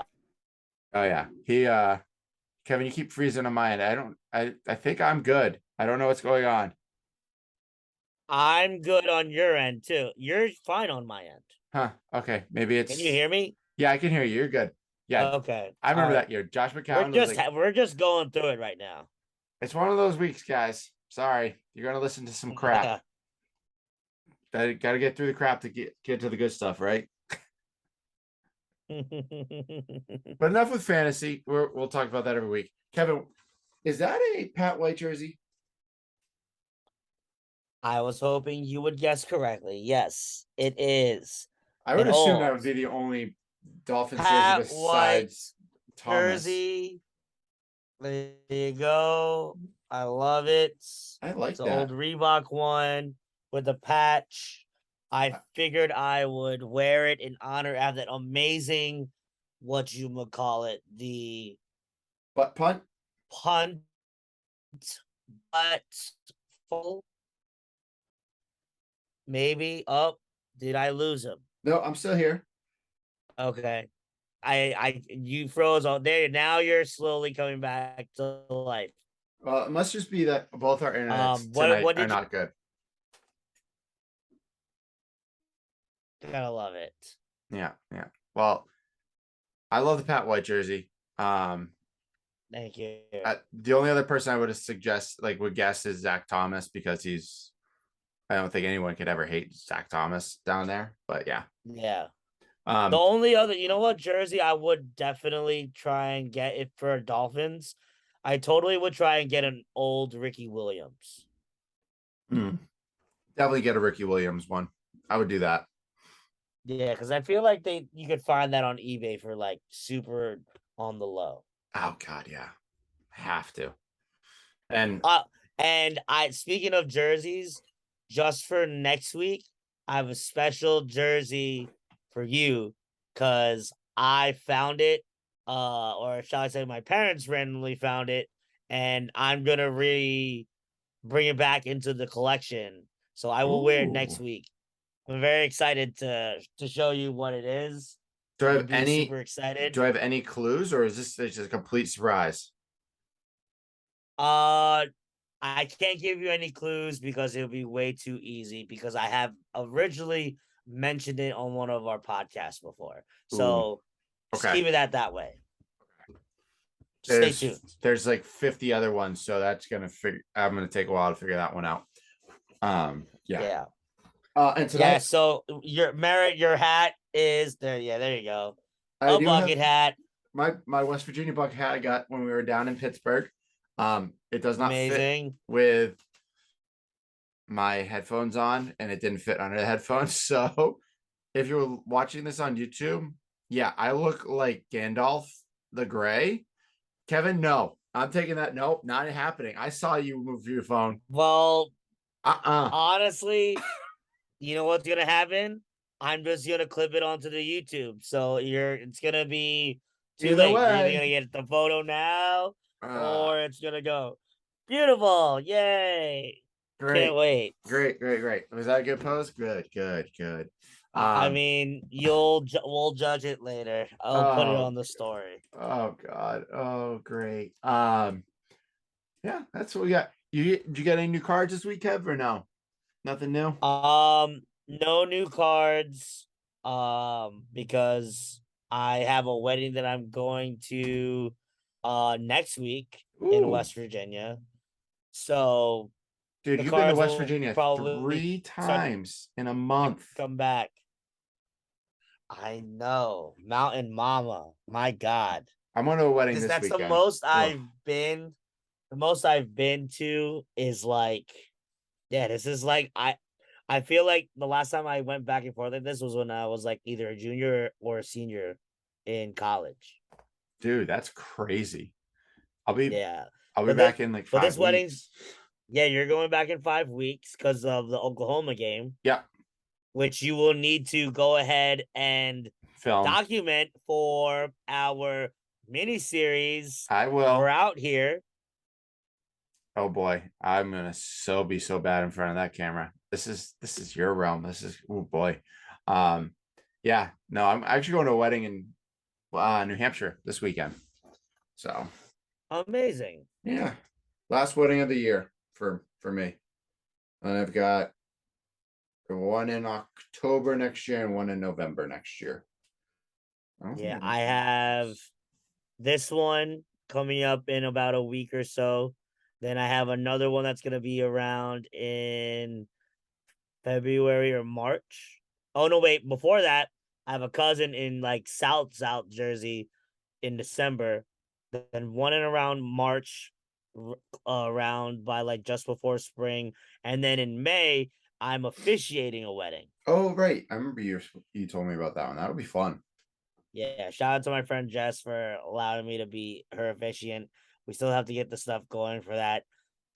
Oh yeah. Kevin, you keep freezing on my end. I think I'm good. I don't know what's going on. I'm good on your end too. You're fine on my end. Huh. Okay. Maybe it's. Can you hear me? Yeah, I can hear you. You're good. Yeah. Okay. I remember that year. Josh McCown. We're just going through it right now. It's one of those weeks, guys. Sorry. You're gonna listen to some crap. Yeah. Gotta get through the crap to get to the good stuff, right? But enough with fantasy. We'll talk about that every week. Kevin, is that a Pat White jersey? I was hoping you would guess correctly. Yes, it is. I would assume that would be the only Dolphins Pat jersey besides Thomas. Jersey. There you go. I love it. I like it's that. An old Reebok one with a patch. I figured I would wear it in honor of that amazing, the butt punt, butt full. Maybe. Oh, did I lose him? No, I'm still here. Okay. You froze all there. Now you're slowly coming back to life. Well, it must just be that both our internets tonight are not good. Gotta love it. Yeah. Well, I love the Pat White jersey. Thank you. The only other person I would guess is Zach Thomas because I don't think anyone could ever hate Zach Thomas down there. But yeah. Yeah. The only other, jersey I would definitely try and get it for Dolphins. I totally would try and get an old Ricky Williams. Definitely get a Ricky Williams one. I would do that. Yeah, because I feel like you could find that on eBay for like super on the low. Oh God, yeah, have to. And speaking of jerseys, just for next week, I have a special jersey for you because I found it, or shall I say, my parents randomly found it, and I'm gonna bring it back into the collection. So I will wear it next Ooh. week. I'm very excited to show you what it is. Do I You'll have be any super excited. do I have any clues, or is this just a complete surprise? Uh, I can't give you any clues because it'll be way too easy because I have originally mentioned it on one of our podcasts before. Ooh, So just okay. keep it at that way. Just stay There's tuned. there's like 50 other ones, so that's gonna figure. I'm gonna take a while to figure that one out. Yeah. Yeah. And Yeah. tonight So your hat is there. Yeah, there you go. I A do have bucket hat. my West Virginia buck hat I got when we were down in Pittsburgh. It does not fit Amazing. with my headphones on, and it didn't fit under the headphones. So if you're watching this on YouTube, yeah, I look like Gandalf the Gray. Kevin, no, I'm taking that. Nope, not happening. I saw you move your phone. Well, Uh-uh. honestly, you know what's gonna happen? I'm just gonna clip it onto the YouTube. So it's gonna be too Either late. You're either way. gonna get the photo now Uh, or it's gonna go. Beautiful. Yay. Can't great, wait. great. Was that a good pose? Good. I Um, mean, we'll judge it later. I'll put it oh, on the story. oh God. Oh, great. Yeah, that's what we got. Did you get any new cards this week, Kev, or no? Nothing new? No new cards. Because I have a wedding that I'm going to next week in Ooh, West Virginia. So dude, the you've been to cards West will Virginia probably three start times in a to month. come back. I know. Mountain Mama. My God. I'm going to a wedding This this that's the weekend. most Oh, I've been. The most I've been to is like, yeah, this is like I feel like the last time I went back and forth like this was when I was like either a junior or a senior in college. dude, that's crazy. I'll be Yeah. I'll be But this back in like but five this wedding's, weeks. yeah, you're going back in 5 weeks because of the Oklahoma game, Yeah, which you will need to go ahead and film. document for our mini series. I We're will. out here. Oh boy, I'm gonna be so bad in front of that camera. This is your realm. This is oh boy. Um, yeah, no, I'm actually going to a wedding in New Hampshire this weekend. So Amazing. yeah, last wedding of the year for me. And I've got one in October next year and one in November next year. I don't think Yeah, I I mentioned that. have this one coming up in about a week or so. Then I have another one that's gonna be around in February or March. Oh no, wait, before that, I have a cousin in like South Jersey in December. Then one in around March, around by like just before spring, and then in May, I'm officiating a wedding. Oh right, I remember you told me about that one. That'll be fun. Yeah, shout out to my friend Jess for allowing me to be her officiant. We still have to get the stuff going for that.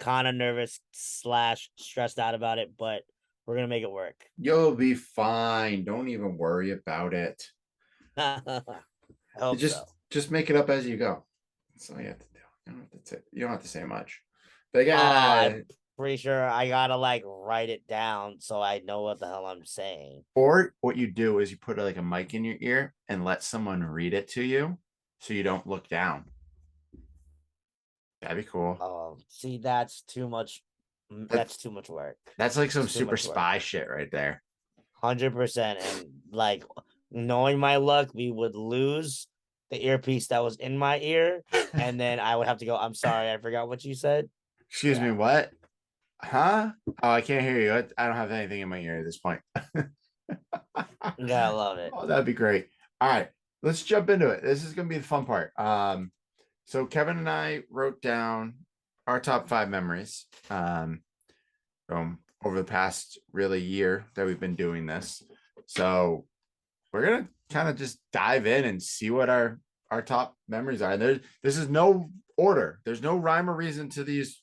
Kind of nervous slash stressed out about it, but we're gonna make it work. You'll be fine. Don't even worry about it. I You hope so. just make it up as you go. That's all you have to do. You don't have to say much. But I'm yeah, pretty sure I gotta like write it down so I know what the hell I'm saying. or what you do is you put like a mic in your ear and let someone read it to you so you don't look down. That'd be cool. See, that's too much. That That's too much work. that's like some It's too super much work. spy shit right there. 100%. And like knowing my luck, we would lose the earpiece that was in my ear, and then I would have to go, I'm sorry, I forgot what you said. Excuse me, Yeah. what? Huh? Oh, I can't hear you. I don't have anything in my ear at this point. Yeah, I love it. Oh, that'd be great. All right, let's jump into it. This is gonna be the fun part. So Kevin and I wrote down our top five memories from over the past really year that we've been doing this. So we're gonna kind of just dive in and see what our top memories are. This is no order. There's no rhyme or reason to this.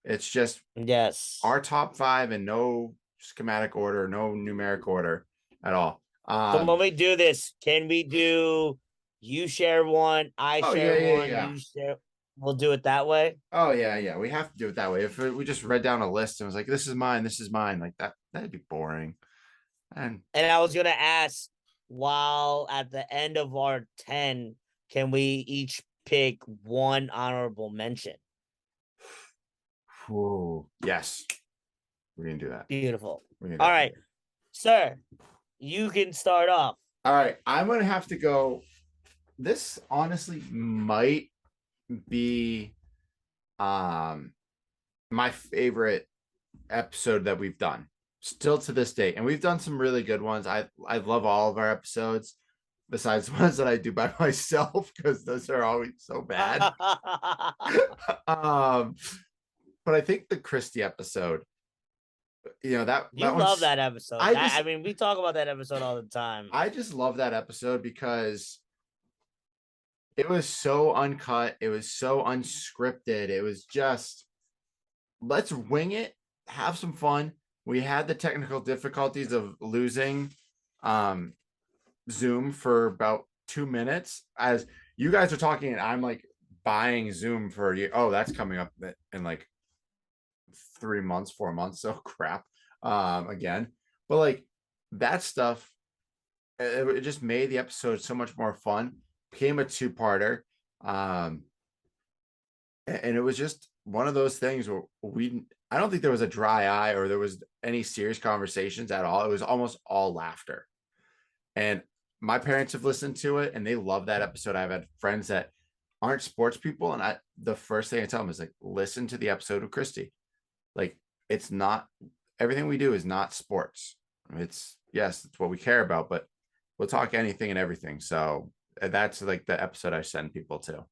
It's just Yes. our top five and no schematic order, no numeric order at all. So when we do this, can we do you share one, I Oh share yeah, yeah, one, yeah. you share? We'll do it that way. Oh yeah, yeah. We have to do it that way. If we just read down a list and was like, "This is mine, this is mine," like that'd be boring. And And I was gonna ask, while at the end of our 10, can we each pick one honorable mention? whoa, yes, we're gonna do that. Beautiful. We're gonna All right, definitely. sir, you can start off. All right, I'm gonna have to go. This honestly might be um my favorite episode that we've done still to this day, and we've done some really good ones. I love all of our episodes besides the ones that I do by myself because those are always so bad. um but I think the Christie episode, that You love one's that episode. I That just I mean, we talk about that episode all the time. I just love that episode because it was so uncut, it was so unscripted, it was just let's wing it, have some fun. We had the technical difficulties of losing um Zoom for about 2 minutes as you guys are talking, and I'm like buying Zoom for you. Oh, that's coming up in like 3 months, 4 months. So crap. Again. But like that stuff, it just made the episode so much more fun. Became a two-parter. Um, and it was just one of those things where I don't think there was a dry eye or there was any serious conversations at all. It was almost all laughter. And my parents have listened to it and they love that episode. I've had friends that aren't sports people, and the first thing I tell them is like, listen to the episode of Christie. Like, it's not everything we do is not sports. It's yes, it's what we care about, but we'll talk anything and everything. So that's like the episode I send people to.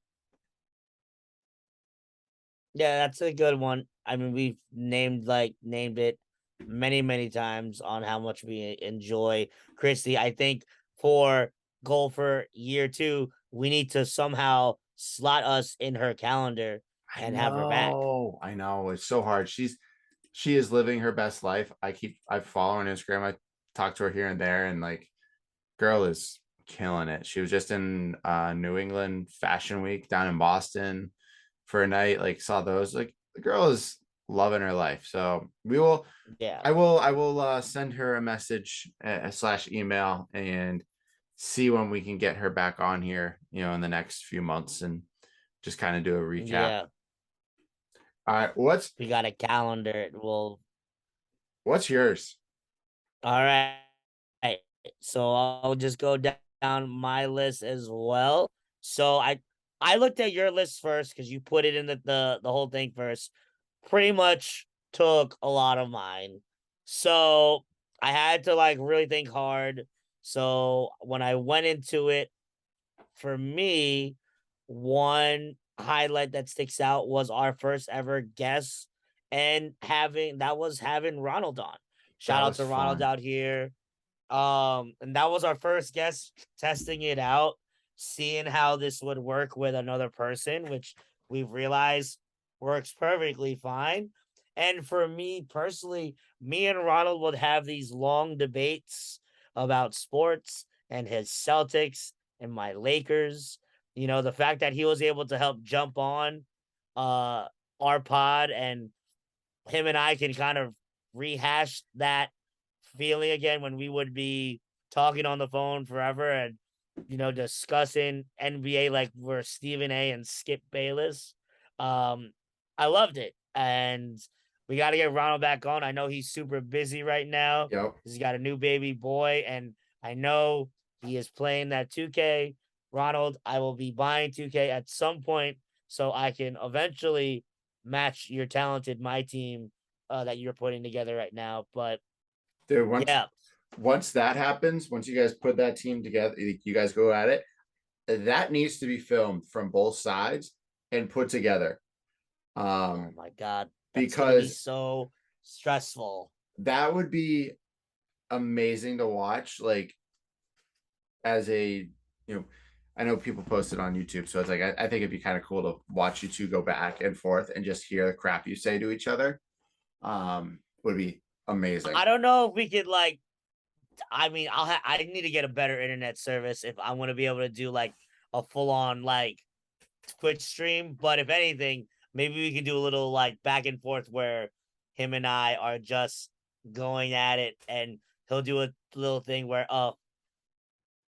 Yeah, that's a good one. I mean, we've named it many times on how much we enjoy Christie. I think for goal for year 2, we need to somehow slot us in her calendar and have her back. I know. It's so hard. She is living her best life. I follow her on Instagram. I talk to her here and there, and like girl is killing it. She was just in New England Fashion Week down in Boston for a night. Like saw those. Like the girl is loving her life. So we will. Yeah. I will send her a message slash email and see when we can get her back on here. In the next few months and just kind of do a recap. Yeah. All right, what's We got a calendar. what's yours? All right. So I'll just go down my list as well. So I looked at your list first because you put it in the whole thing first. Pretty much took a lot of mine. So I had to like really think hard. So when I went into it, for me, one highlight that sticks out was our first ever guest and having Ronald on. Shout That out was to Ronald fun. out here. And that was our first guest testing it out, seeing how this would work with another person, which we've realized works perfectly fine. And for me personally, me and Ronald would have these long debates about sports and his Celtics and my Lakers. The fact that he was able to help jump on uh our pod, and him and I can kind of rehash that feeling again when we would be talking on the phone forever and discussing NBA like we're Stephen A and Skip Bayless. Um, I loved it, and we got to get Ronald back on. I know he's super busy right now. Yep. He's got a new baby boy, and I know he is playing that 2K. Ronald, I will be buying 2K at some point so I can eventually match your talented my team that you're putting together right now. But Dude, yeah, once that happens, once you guys put that team together, you guys go at it. That needs to be filmed from both sides and put together. oh Um, my god, that's gonna be because so stressful. that would be amazing to watch. Like as you know, I know people post it on YouTube, so it's like I think it'd be kind of cool to watch you two go back and forth and just hear the crap you say to each other. Would be amazing. I don't know if we could like. I mean, I need to get a better internet service if I want to be able to do like a full on like Twitch stream. But if anything, maybe we can do a little like back and forth where him and I are just going at it, and he'll do a little thing where he'll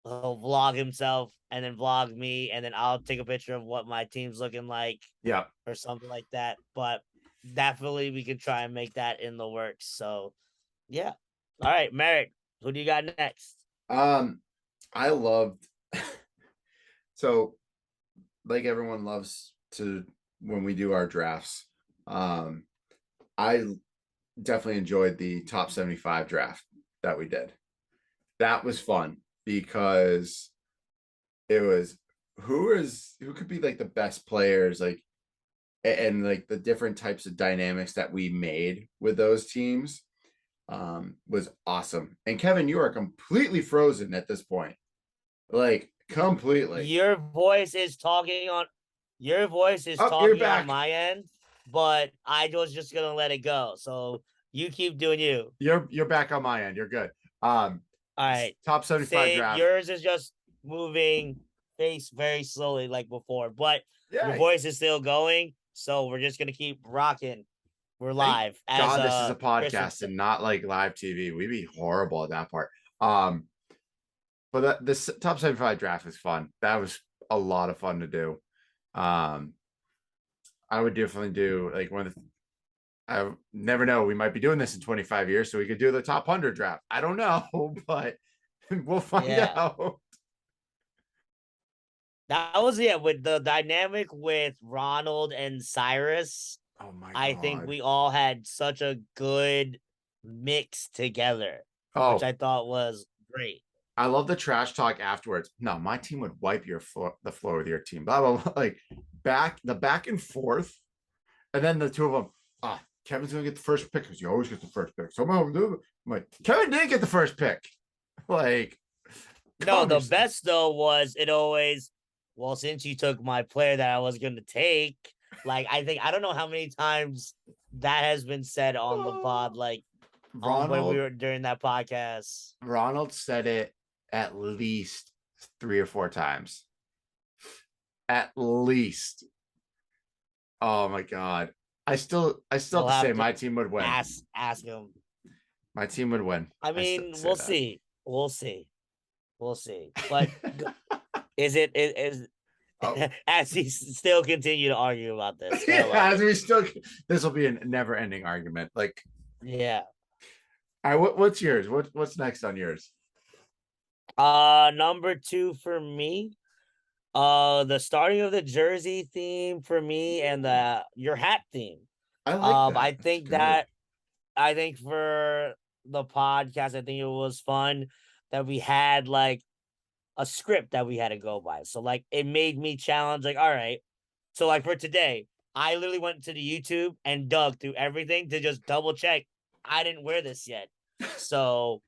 vlog himself and then vlog me, and then I'll take a picture of what my team's looking like Yeah. or something like that. But definitely we can try and make that in the works. So yeah. All right, Merrick, who do you got next? I loved so like everyone loves to when we do our drafts. I definitely enjoyed the top 75 draft that we did. That was fun because it was who could be like the best players, like, and like the different types of dynamics that we made with those teams was awesome. And Kevin, you are completely frozen at this point, like completely. Your voice is talking on Oh, you're back. my end, but I was just gonna let it go. So you keep doing you. You're back on my end. You're good. Um, All right. top 75 Same. draft. Yours is just moving face very slowly like before, but your Yeah. voice is still going. So we're just gonna keep rocking. We're Thank live as God this is a Christian podcast said. and not like live TV. We'd be horrible at that part. Um, but this top 75 draft is fun. That was a lot of fun to do. Um, I would definitely do like one of the I never know. We might be doing this in 25 years, so we could do the top 100 draft. I don't know, but we'll find Yeah. out. That was with the dynamic with Ronald and Cyrus. Oh my I think God. we all had such a good mix together, which Oh, I thought was great. I love the trash talk afterwards. No, my team would wipe the floor with your team. Blah blah blah. Like back and forth, and then the two of them. Kevin's gonna get the first pick because he always gets the first pick. So I'm like, Kevin didn't get the first pick. Like, No, the best though was it always, well, since you took my player that I was going to take, like, I don't know how many times that has been said on the pod, like, when we Ronald were during that podcast. Ronald said it at least 3 or 4 times. At least. Oh my God. I still have We'll to say have to my team would win. ask him. My team would win. I I still mean, say we'll that. see. We'll see. We'll see. But is it is Oh. as he still continue to argue about this? Gotta Yeah, love as it. we still this will be a never ending argument. Like, Yeah. all right, what's yours? What's next on yours? Number two for me. The starting of the jersey theme for me and the your hat theme. I like I that. That's think good. that I think for the podcast, I think it was fun that we had like a script that we had to go by. So like it made me challenge, like, all right. So like for today, I literally went to the YouTube and dug through everything to just double check I didn't wear this yet. So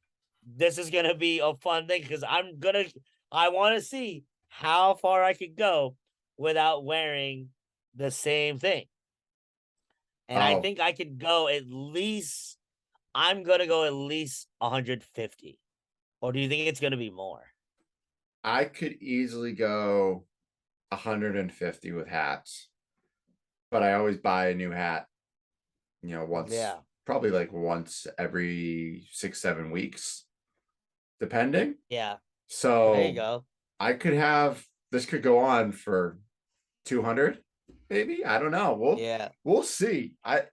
this is gonna be a fun thing because I want to see how far I could go without wearing the same thing. And I Oh, think I could go at least, I'm gonna go at least 150. Or do you think it's gonna be more? I could easily go 150 with hats, but I always buy a new hat, once, Yeah. probably like once every 6, 7 weeks, depending. Yeah. There you So go. I could have this could go on for 200, maybe. I don't know. Yeah. We'll see. I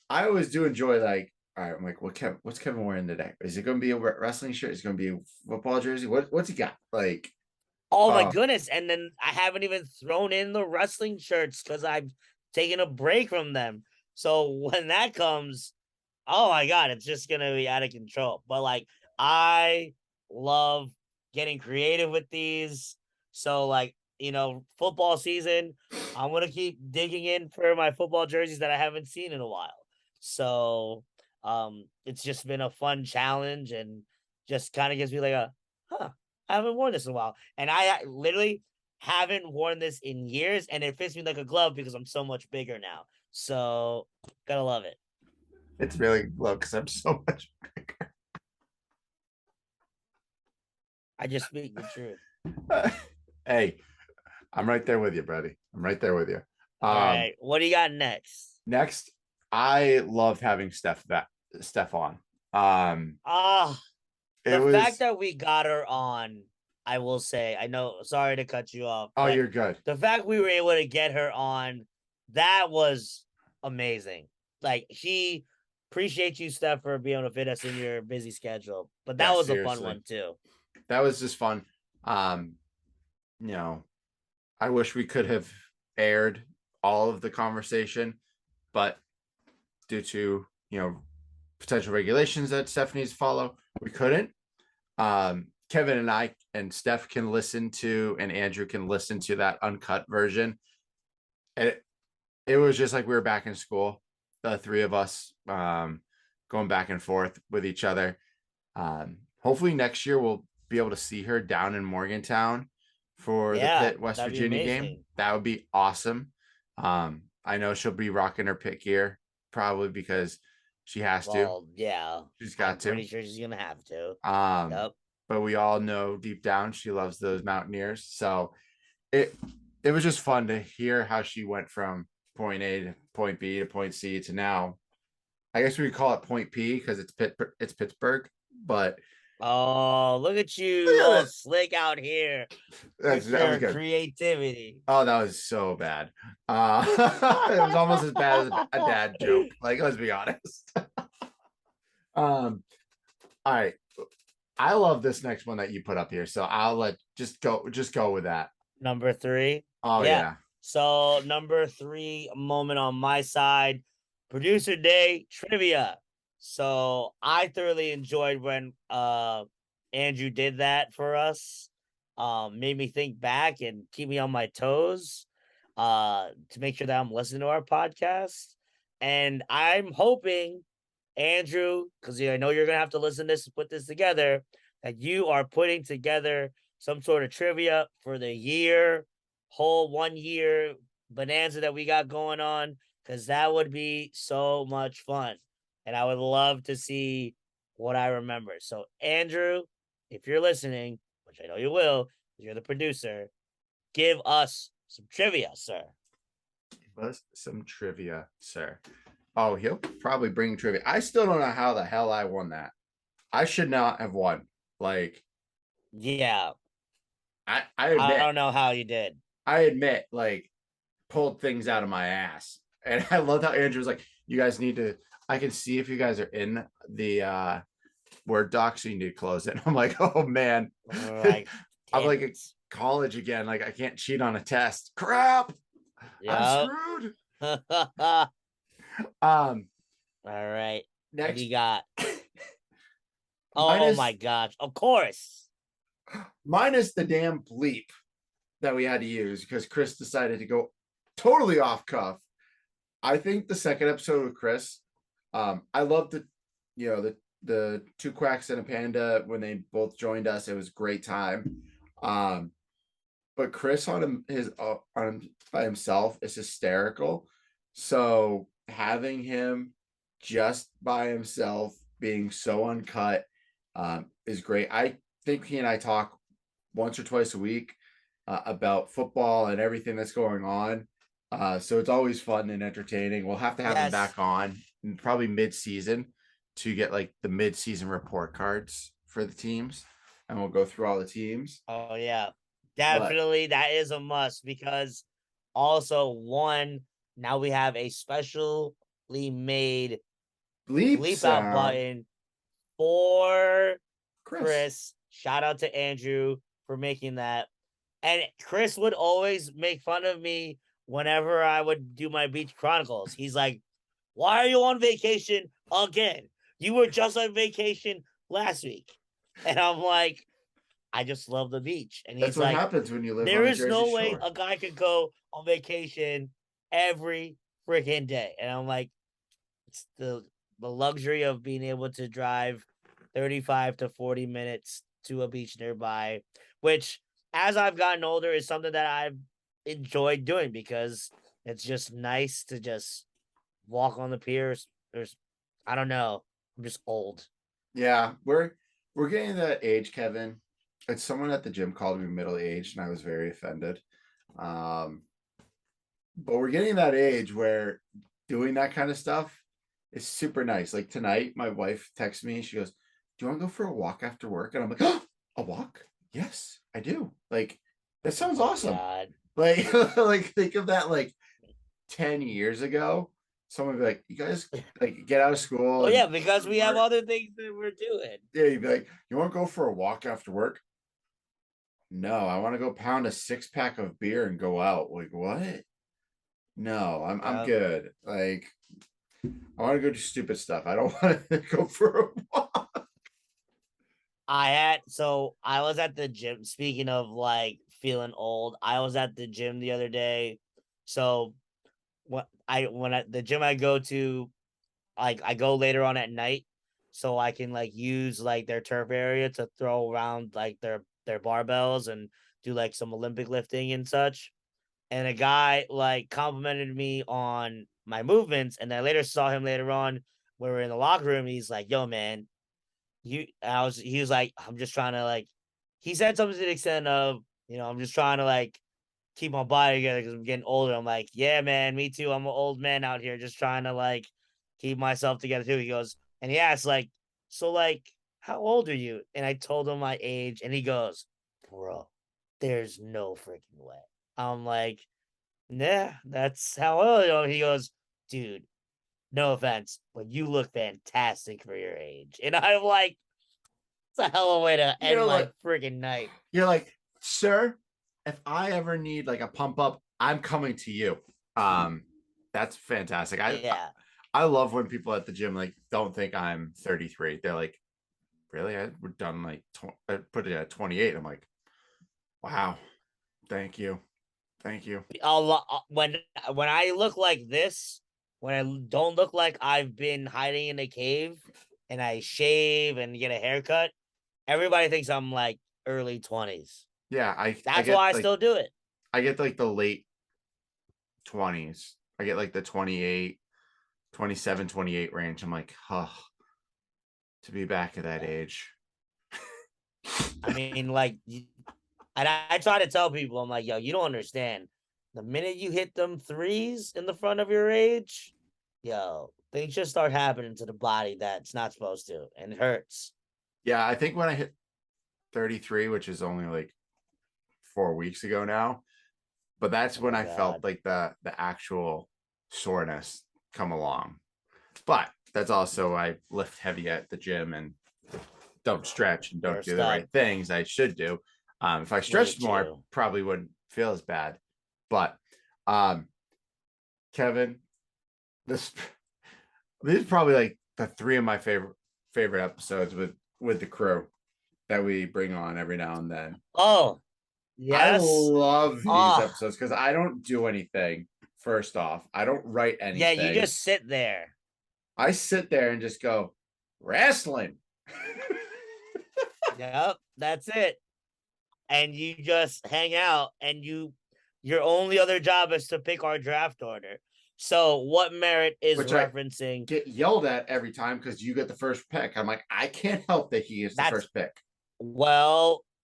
always do enjoy like. All right, I'm like, what's Kevin wearing today? Is it going to be a wrestling shirt? Is it going to be a football jersey? What's he got? Like, Oh my goodness. And then I haven't even thrown in the wrestling shirts because I've taken a break from them. So when that comes, oh my God, it's just gonna be out of control. But like I love getting creative with these. So like, football season, I'm gonna keep digging in for my football jerseys that I haven't seen in a while. So it's just been a fun challenge and just kind of gives me like I haven't worn this in a while. And I literally haven't worn this in years, and it fits me like a glove because I'm so much bigger now. So gotta love it. It's really low because I'm so much I just speak the truth. bigger. Hey, I'm right there with you, buddy. I'm right there with you. All right, what do you got next? Next, I loved having Steph on. Um, Ah, it the fact was that we got her on, I will say, I know, sorry to cut you off, oh, but you're good. the fact we were able to get her on, that was amazing. Like, she appreciate you, Steph, for being able to fit us in your busy schedule. But that Yeah, was a fun seriously. one too. That was just fun. Um, you know, I wish we could have aired all of the conversation, but due to, potential regulations that Steph needs to follow, we couldn't. Kevin and I and Steph can listen to, and Andrew can listen to that uncut version. And it was just like we were back in school, the three of us, going back and forth with each other. Hopefully next year we'll be able to see her down in Morgantown for the Yeah, Pitt West that'd be Virginia game. amazing. That would be awesome. I know she'll be rocking her Pitt gear probably because she has to. Well, yeah, She's got I'm to. pretty sure she's gonna have to. Um, Yep. but we all know deep down she loves those Mountaineers. So it it was just fun to hear how she went from point A to point B to point C to now. I guess we could call it point P because it's Pittsburgh, but Oh, look at you, yeah, all slick out here with that was your good. creativity. Oh, that was so bad. It was almost as bad as a dad joke. Like, let's be honest. All right. I love this next one that you put up here, so I'll just go with that. Number three. Oh Yeah. yeah. So number three moment on my side, producer day trivia. So I thoroughly enjoyed when Andrew did that for us. Made me think back and keep me on my toes to make sure that I'm listening to our podcast. And I'm hoping, Andrew, because I know you're gonna have to listen to this and put this together, that you are putting together some sort of trivia for the whole 1 year bonanza that we got going on, because that would be so much fun. And I would love to see what I remember. So, Andrew, if you're listening, which I know you will, 'cause you're the producer, give us some trivia, sir. Give us some trivia, sir. Oh, he'll probably bring trivia. I still don't know how the hell I won that. I should not have won. Like, Yeah, I I admit, don't know how you did. like, pulled things out of my ass. And I love how Andrew's like, you guys need to, I can see if you guys are in the Word doc, so you need to close it. I'm like, oh man. Like, I'm damn like it. at college again. Like, I can't cheat on a test. Crap. I'm Yep. screwed. All Um, right. What do next, you got? Oh my minus gosh. Of course. minus the damn bleep that we had to use because Chris decided to go totally off cuff. I think the second episode with Chris, I loved the two quacks and a panda when they both joined us. It was a great time. But Chris on by himself is hysterical. So having him just by himself being so uncut is great. I think he and I talk once or twice a week about football and everything that's going on. So it's always fun and entertaining. We'll have to have him Yes. back on probably mid-season to get like the mid-season report cards for the teams, and we'll go through all the teams. Oh yeah. But Definitely that is a must, because also one, now we have a specially made bleep bleep out sound, button for Chris. Chris. Shout out to Andrew for making that. And Chris would always make fun of me whenever I would do my beach chronicles. He's like, "Why are you on vacation again? You were just on vacation last week." And I'm like, "I just love the beach." And That's he's what like, happens when you live on "There the is Jersey no way Shore. a guy could go on vacation every freaking day." And I'm like, it's the luxury of being able to drive 35 to 40 minutes to a beach nearby, which, as I've gotten older, is something that I've enjoyed doing, because it's just nice to just walk on the piers. There's I don't know. I'm just old. Yeah, we're getting to that age, Kevin. And someone at the gym called me middle aged, and I was very offended. Um, but we're getting that age where doing that kind of stuff is super nice. Like tonight, my wife texts me. She goes, "Do you want to go for a walk after work?" And I'm like, "Oh, a walk? Yes, I do." Like that Oh sounds my awesome. god. Like, like think of that. Like 10 years ago, someone would be like, "You guys like get out of school Oh and yeah, because go to we have work." other things that we're doing. Yeah, you'd be like, "You want to go for a walk after work?" No, I want to go pound a 6 pack of beer and go out. Like what? No, I'm Yeah. good. Like I want to go do stupid stuff. I don't want to go for a walk. I was at the gym. Speaking of like feeling old, I was at the gym the other day. So the gym I go to, like I go later on at night, so I can like use like their turf area to throw around like their barbells and do like some Olympic lifting and such. And a guy like complimented me on my movements, and I later saw him later on when we were in the locker room. He's like, "Yo, man, he was like, I'm just trying to like," he said something to the extent of, I'm just trying to like keep my body together because I'm getting older. I'm like, yeah, man, me too. I'm an old man out here just trying to like keep myself together too. He goes, and he asked, like, so like, how old are you? And I told him my age, and he goes, bro, there's no freaking way. I'm like, yeah, that's how old you are. He goes, dude, no offense, but you look fantastic for your age. And I'm like, it's a hell of a way to You end know, my like freaking night. you're like, sir, if I ever need like a pump up, I'm coming to you. Um, that's fantastic. Yeah. I love when people at the gym like don't think I'm 33. They're like, really? We're done like I put it at 28. I'm like, wow, thank you, thank you. When I look like this, when I don't look like I've been hiding in a cave and I shave and get a haircut, everybody thinks I'm like early 20s. Yeah, I That's why get I like still do it. the late 20s. I get like the 28, 27, 28 range. I'm like, oh, to be back at that Yeah. age. I mean, like, and I try to tell people, I'm like, yo, you don't understand. The minute you hit them threes in the front of your age, yo, things just start happening to the body that's not supposed to, and it hurts. Yeah, I think when I hit 33, which is only like 4 weeks ago now, but that's Oh when my I felt god. like the actual soreness come along. But that's also I lift heavy at the gym and don't stretch and don't do First the up, right things I should do. If I me stretched more, I too. probably wouldn't feel as bad. But um, Kevin, this these are probably like the three of my favorite episodes with the crew that we bring on every now and then. Oh, I yes. love these Oh, episodes because I don't do anything. First off, I don't write yeah, you anything. just sit there. I sit there and just go wrestling. Yep, that's it. And you just hang out, and your only other job is to pick our draft order. So what Merit is Which I referencing, get yelled at every time because you get the first pick. I'm like, I can't help that he gets the that's first pick.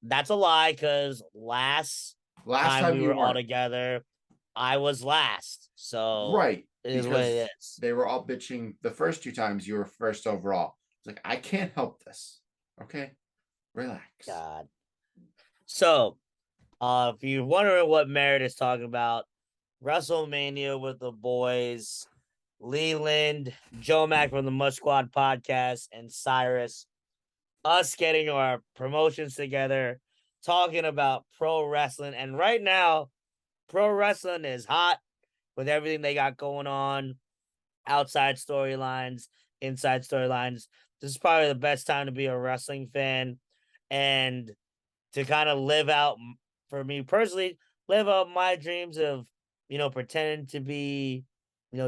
that's a lie, because last Last time time we you were all weren't. together, I was last. So Right. it is what Because it is. they were all bitching the first 2 times you were first overall. It's like, I can't help this. Okay. Relax. God. So if you're wondering what Merit is talking about, WrestleMania with the boys, Leland, Joe Mack from the Mush Squad podcast, and Cyrus, us getting our promotions together, talking about pro wrestling. And right now, pro wrestling is hot with everything they got going on, outside storylines, inside storylines. This is probably the best time to be a wrestling fan and to kind of live out, for me personally, live out my dreams of, pretending to be,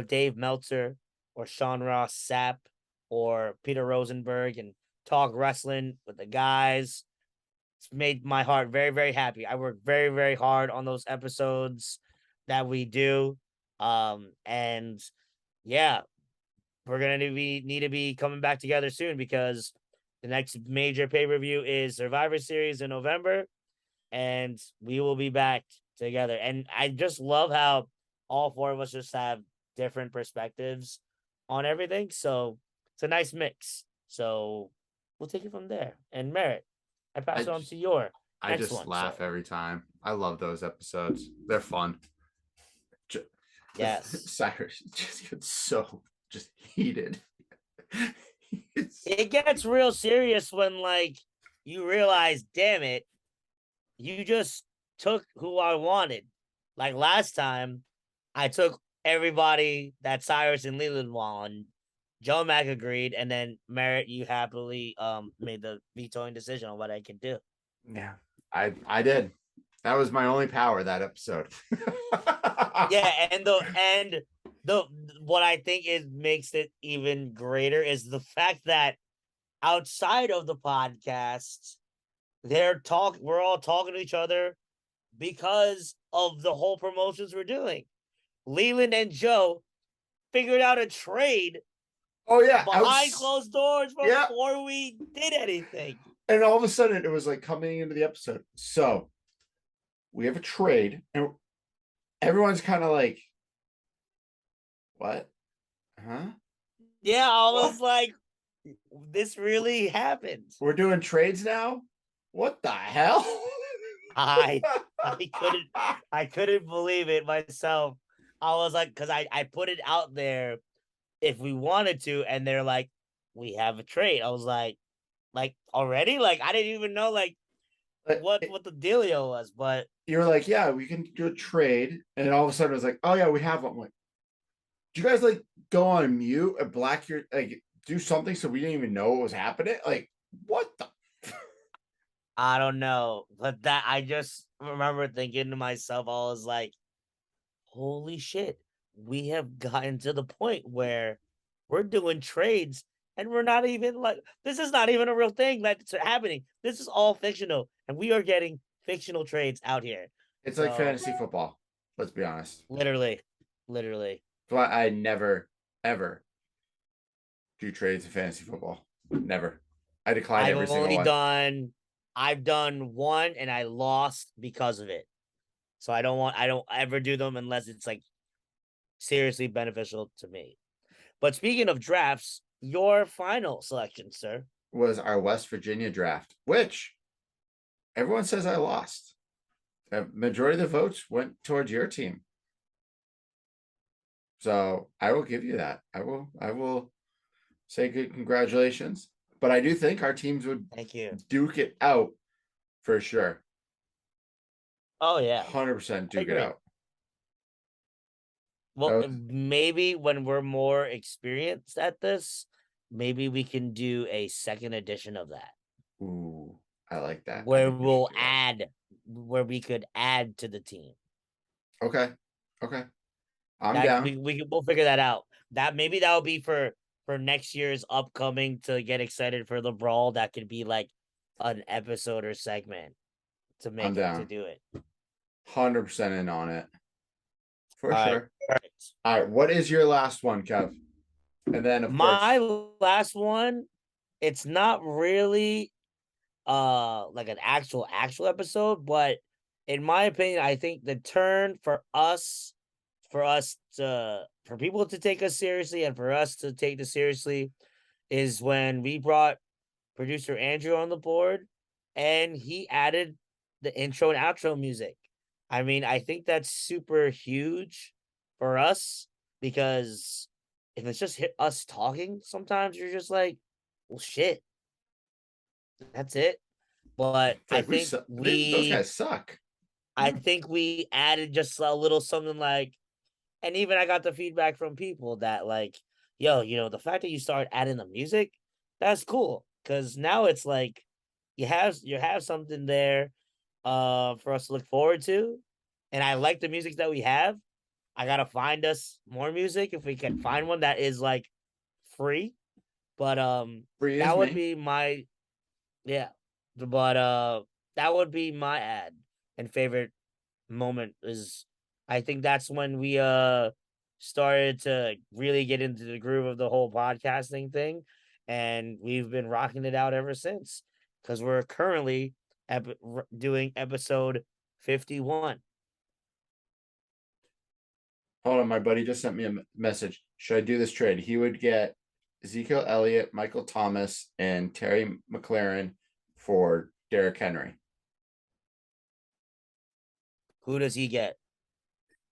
Dave Meltzer or Sean Ross Sapp or Peter Rosenberg and talk wrestling with the guys. It's made my heart very, very happy. I work very, very hard on those episodes that we do. And yeah, we're gonna need to be coming back together soon because the next major pay-per-view is Survivor Series in November, and we will be back together. And I just love how all four of us just have different perspectives on everything. So it's a nice mix. So we'll take it from there. And Merritt, I pass I it on to just, your I next just one, sir. laugh every time. I love those episodes. They're fun. Yes. Cyrus just gets so just heated. It's It gets real serious when like you realize, damn it, you just took who I wanted. Like last time, I took everybody that Cyrus and Leland won. Joe Mack agreed, and then Merritt, you happily made the vetoing decision on what I can do. yeah, I did. That was my only power that episode. Yeah, and the what I think is makes it even greater is the fact that outside of the podcast, we're all talking to each other because of the whole promotions we're doing. Leland and Joe figured out a trade Oh yeah, behind closed doors yeah. before we did anything. And all of a sudden, it was like coming into the episode. So we have a trade, and everyone's kind of like, "What? Huh? Yeah, I What? was like, this really happened. We're doing trades now? What the hell?" I I couldn't I couldn't believe it myself. I was like, because I put it out there if we wanted to, and they're like, we have a trade. I was like already? Like I didn't even know like what the dealio was, but You're like, "Yeah, we can do a trade," and then all of a sudden, it was like, "Oh yeah, we have one." I'm like, do you guys like go on mute and black your like do something so we didn't even know what was happening? Like, what the? I don't know. But that I just remember thinking to myself, I was like, holy shit, we have gotten to the point where we're doing trades and we're not even like this is not even a real thing that's happening. This is all fictional, and we are getting fictional trades out here. It's like So fantasy football. Let's be honest. literally, literally. That's why I never ever do trades in fantasy football. Never. I decline I've every single only one. done I've done one and I lost because of it. So I don't ever do them unless it's like seriously beneficial to me. But speaking of drafts, your final selection, sir. Was our West Virginia draft, which everyone says I lost. The majority of the votes went towards your team. So I will give you that. I will say good congratulations. But I do think our teams would Thank you. duke it out for sure. Oh yeah, 100% I duke it agree. out. Well, That was, maybe when we're more experienced at this, maybe we can do a second edition of that ooh, I like that. I where think we should we'll do that. add where we could add to the team. Okay. Okay. I'm That down. we'll figure that out. That maybe that'll be for next year's upcoming to get excited for the brawl. That could be like an episode or segment to I'm make it to down. do it. 100% in on it. For All right, sure. perfect. All right. What is your last one, Kev? And then, of My course, last one, it's not really like an actual episode, but in my opinion, I think the turn for us to for people to take us seriously and for us to take this seriously is when we brought producer Andrew on the board and he added the intro and outro music. I mean, I think that's super huge for us because if it's just us talking, sometimes you're just like, well, shit, that's it. But it's like we suck. Those guys suck. I think we added just a little something like, and even I got the feedback from people that like, yo, the fact that you start adding the music, that's cool. Cause now it's like you have something there for us to look forward to. And I like the music that we have. I gotta find us more music if we can find one that is like free. But Free is that would me. be my yeah. But that would be my ad and favorite moment is I think that's when we started to really get into the groove of the whole podcasting thing, and we've been rocking it out ever since. Because we're currently doing episode 51. Hold on, my buddy just sent me a message. Should I do this trade? He would get Ezekiel Elliott, Michael Thomas, and Terry McLaren for Derrick Henry. Who does he get?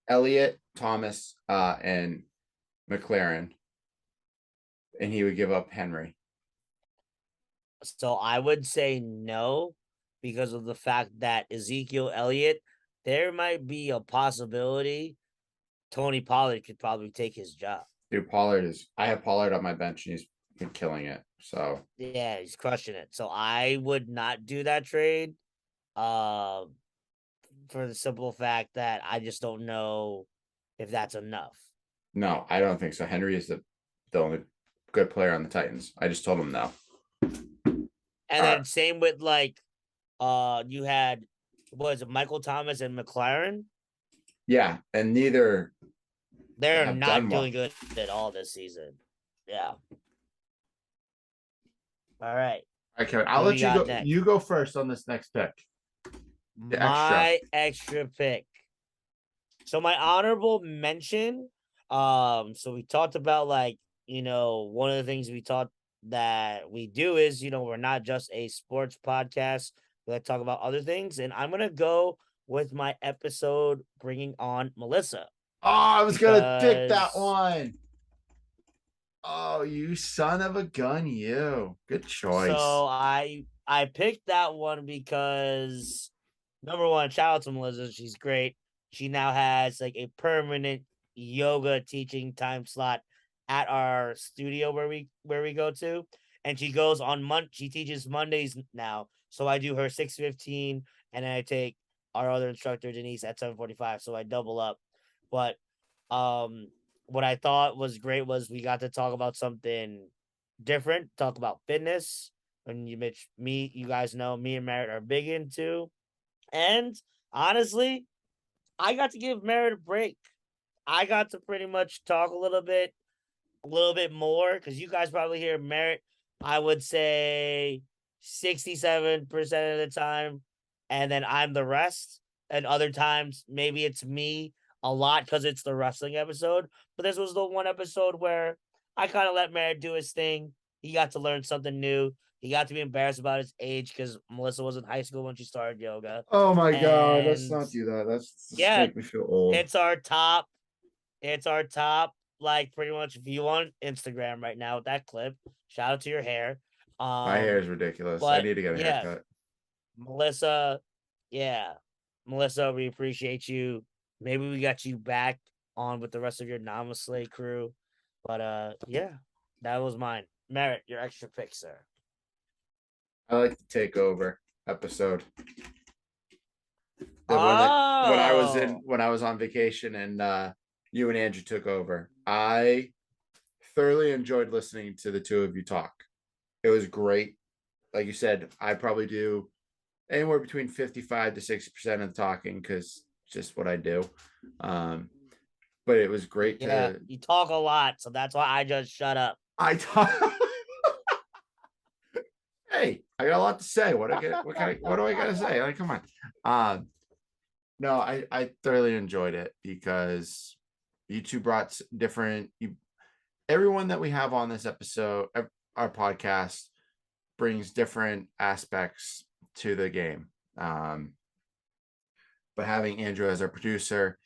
Elliott, Thomas, and McLaren, and he would give up Henry. So I would say no, because of the fact that Ezekiel Elliott, there might be a possibility Tony Pollard could probably take his job. Dude, Pollard is. I have Pollard on my bench, and he's been killing it. So yeah, he's crushing it. So I would not do that trade. For the simple fact that I just don't know if that's enough. no, I don't think so. Henry is the only good player on the Titans. I just told him no. And then same with you had what is it, Michael Thomas and McLaren? Yeah, and neither they're not doing good at all this season. Yeah. All right. Okay, I'll let you go. Next? You go first on this next pick. My extra pick. So my honorable mention. So we talked about one of the things we taught that we do is, we're not just a sports podcast. We like to talk about other things. And I'm going to go with my episode bringing on Melissa. Oh, I was going to pick that one. Oh, you son of a gun, you. Good choice. So I picked that one because, number one, shout out to Melissa. She's great. She now has a permanent yoga teaching time slot at our studio where we go to, and she goes on she teaches Mondays now. So I do her 6:15, and then I take our other instructor Denise at 7:45. So I double up. But what I thought was great was we got to talk about something different, talk about fitness. And you guys know me and Merritt are big into. And honestly, I got to give Merritt a break. I got to pretty much talk a little bit more, because you guys probably hear Merritt, I would say 67% of the time, and then I'm the rest. And other times, maybe it's me a lot because it's the wrestling episode. But this was the one episode where I kind of let Merritt do his thing. He got to learn something new. He got to be embarrassed about his age because Melissa was in high school when she started yoga. Oh my God, let's not do that. That's make me feel old. It's our top, pretty much view on Instagram right now with that clip. Shout out to your hair. My hair is ridiculous. I need to get a haircut. Melissa, we appreciate you. Maybe we got you back on with the rest of your Namaste crew. But that was mine. Merritt, your extra pick, sir. I like the takeover episode. When I was on vacation and you and Andrew took over. I thoroughly enjoyed listening to the two of you talk. It was great. Like you said, I probably do anywhere between 55 to 60% of the talking because it's just what I do. But it was great to. You talk a lot, so that's why I just shut up. I talk. Hey, I got a lot to say. What do I gotta say? Like, come on. No, I thoroughly enjoyed it because you two brought different. Everyone that we have on this episode, our podcast, brings different aspects to the game. But having Andrew as our producer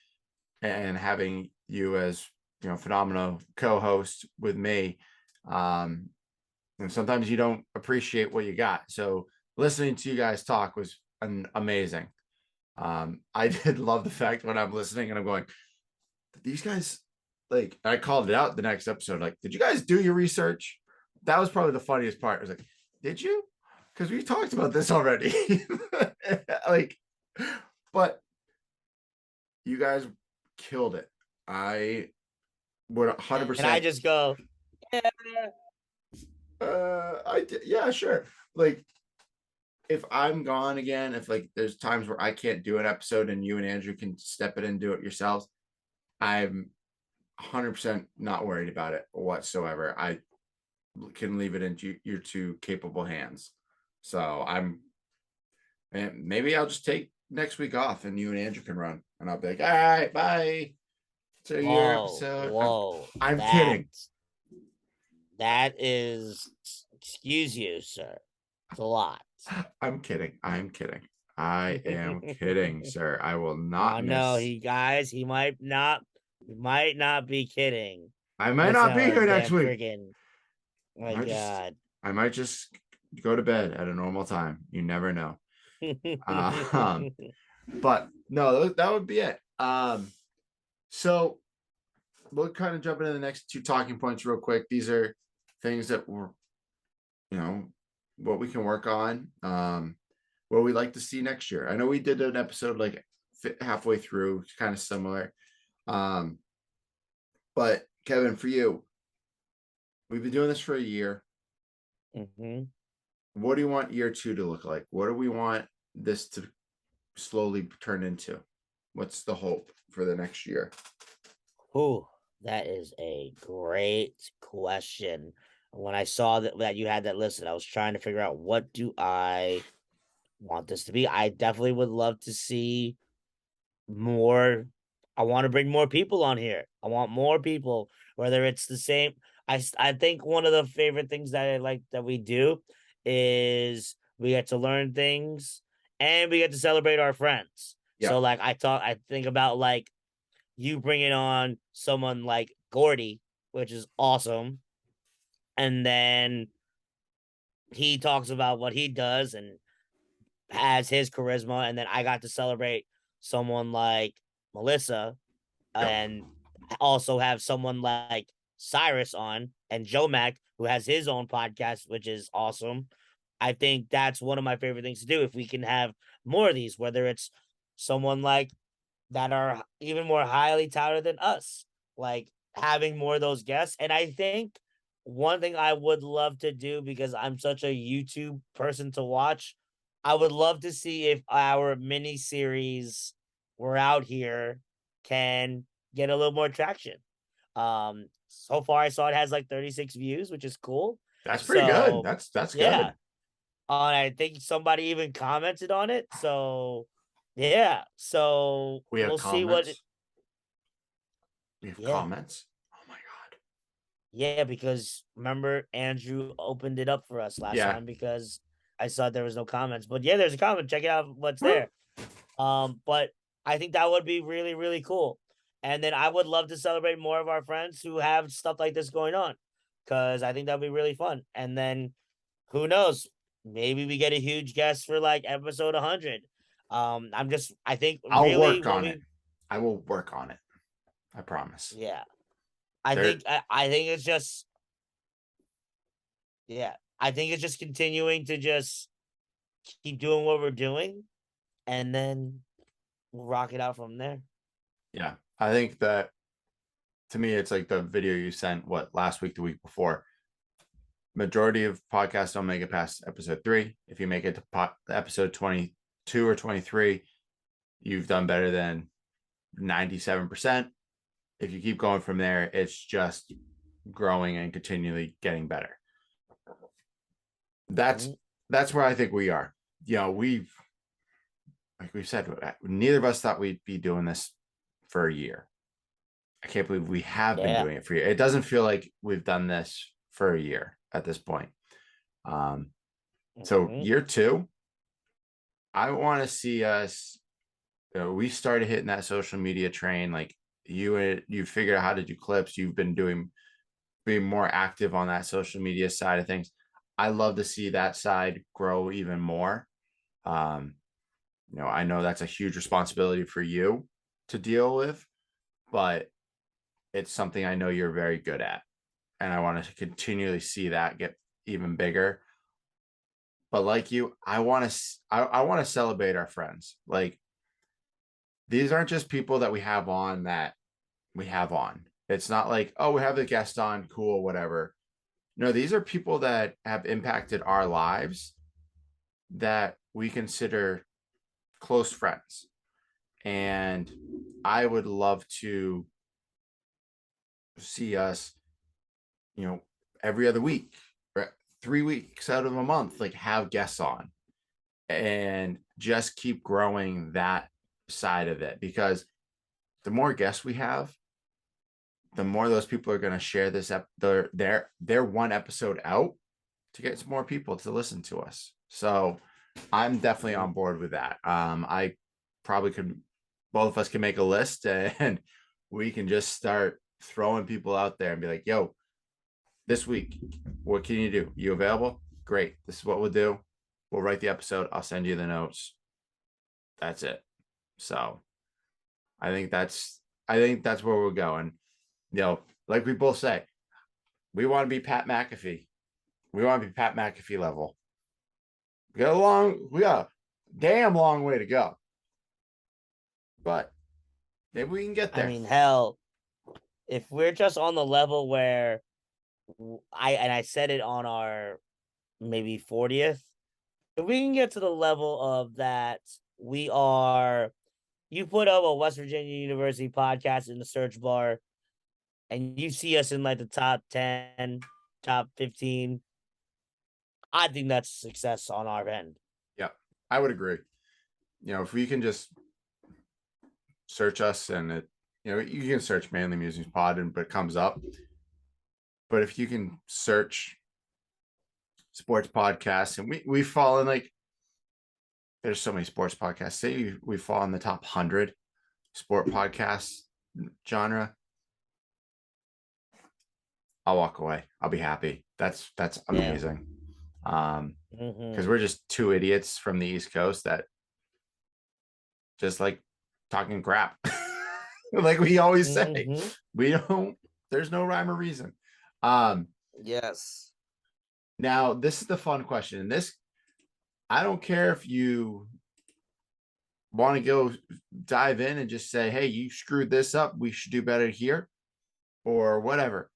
and having you as phenomenal co-host with me, and sometimes you don't appreciate what you got. So listening to you guys talk was amazing. I did love the fact when I'm listening and I'm going, these guys, I called it out the next episode. Like, did you guys do your research? That was probably the funniest part. I was like, did you? Because we talked about this already. But you guys killed it. I would 100%. And I just go, yeah, sure. If I'm gone again, if there's times where I can't do an episode and you and Andrew can step it and do it yourselves, I'm 100% not worried about it whatsoever. I can leave it into your two capable hands. So and maybe I'll just take next week off and you and Andrew can run and I'll be like, all right, bye. To your Whoa, episode. whoa, I'm kidding. that is, excuse you, sir. It's a lot. I'm kidding. I'm kidding. I am kidding, sir. I will Oh not no, miss. he might not be kidding. I might not Missing be out on a here next damn week. friggin', I my might just God. I might just go to bed at a normal time. You never know. Um, but no, that would be it. So we'll kind of jump into the next two talking points real quick. These are things that we're, you know, what we can work on. What we like to see next year. I know we did an episode like halfway through, kind of similar. Um, but Kevin, for you, we've been doing this for a year. Mhm. What do you want year two to look like? What do we want this to slowly turn into? What's the hope for the next year? Ooh, that is a great question. When I saw that you had that listed, I was trying to figure out what do I want this to be. I definitely would love to see more. I want to bring more people on here. I want more people, whether it's the same. I think one of the favorite things that I like that we do is we get to learn things and we get to celebrate our friends. Yeah. So like I think about like you bringing on someone like Gordy, which is awesome, and then he talks about what he does and has his charisma, and then I got to celebrate someone like Melissa Yep. and also have someone like Cyrus on and Joe Mac, who has his own podcast, which is awesome. I think that's one of my favorite things to do. If we can have more of these, whether it's someone like that are even more highly touted than us, like having more of those guests. And I think one thing I would love to do because I'm such a YouTube person to watch, I would love to see if our mini series we're out here can get a little more traction. So far I saw it has like 36 views, which is cool. That's pretty good. So That's yeah. good. I think somebody even commented on it. So yeah. So We have we'll see what comments. We have yeah. comments. Oh my god. Yeah, because remember Andrew opened it up for us last Yeah. time because I saw there was no comments. But yeah, there's a comment. Check it out what's Woo. there. But I think that would be really, really cool. And then I would love to celebrate more of our friends who have stuff like this going on. Cause I think that'd be really fun. And then who knows? Maybe we get a huge guest for like episode 100. I think I'll really work when on it. we I will work on it. I promise. yeah. There. I think it's just yeah. I think it's just continuing to just keep doing what we're doing and then we'll rock it out from there. Yeah. I think that to me, it's like the video you sent, what, last week, the week before. Majority of podcasts don't make it past episode 3. If you make it to episode 22 or 23, you've done better than 97%. If you keep going from there, it's just growing and continually getting better. That's Mhm. that's where I think we are. We've, like we said, neither of us thought we'd be doing this for a year. I can't believe we have been Yeah. doing it for a year. It doesn't feel like we've done this for a year at this point. Um, so Mhm. year two, I want to see us. We started hitting that social media train. Like you figured out how to do clips. You've been being more active on that social media side of things. I love to see that side grow even more. Um, I know that's a huge responsibility for you to deal with, but it's something I know you're very good at. And I want to continually see that get even bigger. But like you, I want to celebrate our friends. Like these aren't just people that we have on that we have on. It's not like, oh, we have the guest on, cool, whatever. No, these are people that have impacted our lives that we consider close friends. And I would love to see us, every other week, or 3 weeks out of a month, like have guests on and just keep growing that side of it, because the more guests we have, the more those people are going to share this their one episode out to get some more people to listen to us. So I'm definitely on board with that. I probably could, both of us can make a list and we can just start throwing people out there and be like, yo, this week, what can you do? You available? Great. This is what we'll do. We'll write the episode. I'll send you the notes. That's it. So I think that's where we're going. Like we both say, we want to be Pat McAfee. We want to be Pat McAfee level. We got a damn long way to go. But maybe we can get there. I mean, hell, if we're just on the level where I said it on our maybe 40th, if we can get to the level of that, you put up a West Virginia University podcast in the search bar and you see us in like the top 10, top 15, I think that's success on our end. Yeah, I would agree. If we can just search us and you can search Manly Musings Pod but it comes up. But if you can search sports podcasts and we fall in, like, there's so many sports podcasts. Say we fall in the top 100 sport podcasts genre, I'll walk away. I'll be happy. That's amazing. Because we're just two idiots from the East Coast that just like talking crap. Like we always say, there's no rhyme or reason. Yes. Now this is the fun question. And this, I don't care if you want to go dive in and just say, hey, you screwed this up, we should do better here, or whatever.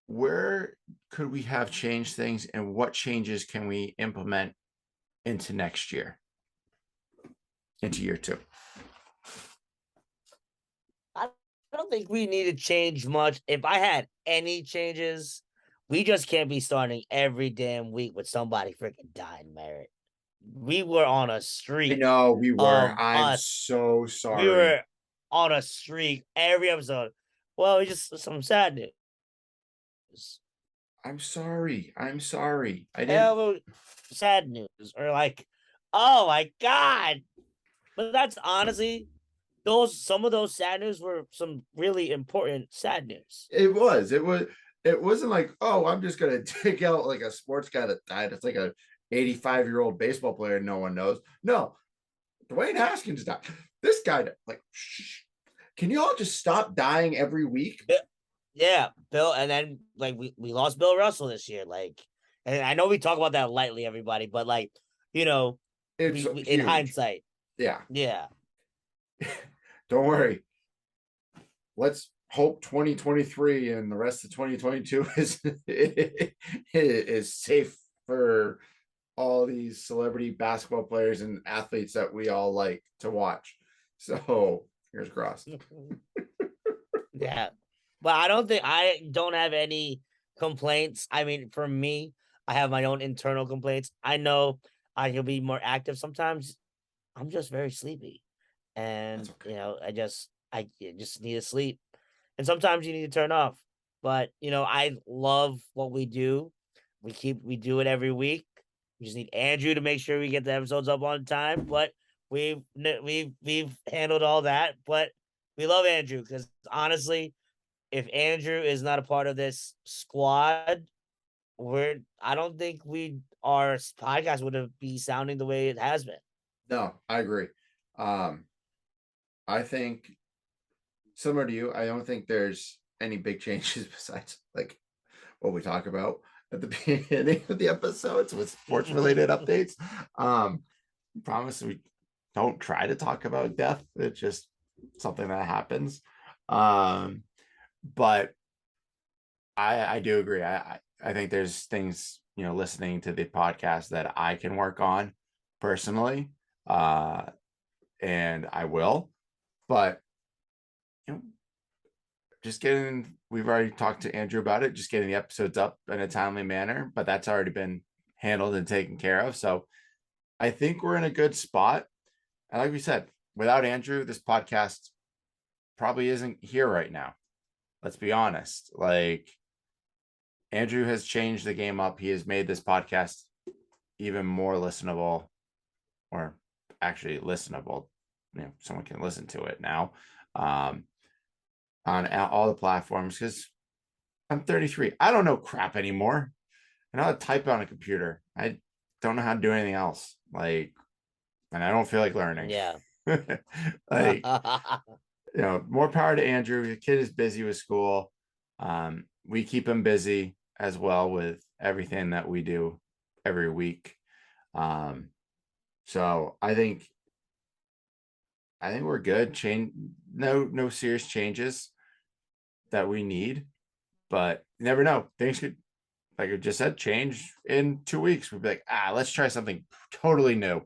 Where could we have changed things, and what changes can we implement into next year, into year 2? I don't think we need to change much. If I had any changes, we just can't be starting every damn week with somebody freaking dying merit. We were on a streak. I know we were. I'm so sorry. We were on a streak every episode. Well, it's just some sad news. I'm sorry. I didn't. Sad news, or like, oh my god. But that's honestly, some of those sad news were some really important sad news. It wasn't like, oh, I'm just gonna take out like a sports guy that died. It's like a 85-year-old baseball player no one knows. No, Dwayne Haskins died. This guy, like, shh. Can you all just stop dying every week? Yeah, Bill, and then like we lost Bill Russell this year. Like, and I know we talk about that lightly, everybody, but like, it's in hindsight. Yeah. Don't worry. Let's hope 2023 and the rest of 2022 is safe for all these celebrity basketball players and athletes that we all like to watch. So fingers crossed. Yeah, but I don't have any complaints. I mean, for me, I have my own internal complaints. I know I can be more active sometimes. I'm just very sleepy, and Okay. I just need to sleep, and sometimes you need to turn off. But I love what we do. We do it every week. We just need Andrew to make sure we get the episodes up on time. But we've handled all that. But we love Andrew because honestly, if Andrew is not a part of this squad, I don't think our podcast would have be sounding the way it has been. No, I agree. I think similar to you, I don't think there's any big changes besides like what we talk about at the beginning of the episodes with sports related updates. Promise we don't try to talk about death. It's just something that happens. But I do agree. I think there's things, listening to the podcast that I can work on personally. And I will, but we've already talked to Andrew about it, just getting the episodes up in a timely manner, but that's already been handled and taken care of. So I think we're in a good spot. And like we said, without Andrew, this podcast probably isn't here right now. Let's be honest. Like, Andrew has changed the game up. He has made this podcast even more listenable, or actually listenable. Someone can listen to it now on all the platforms, because I'm 33. I don't know crap anymore. I know how to type on a computer. I don't know how to do anything else. Like, and I don't feel like learning. Yeah. Like, more power to Andrew. The kid is busy with school. We keep him busy as well with everything that we do every week. So I think we're good. No serious changes that we need, but you never know. Things could, like I just said, change in 2 weeks. We'd be like, let's try something totally new.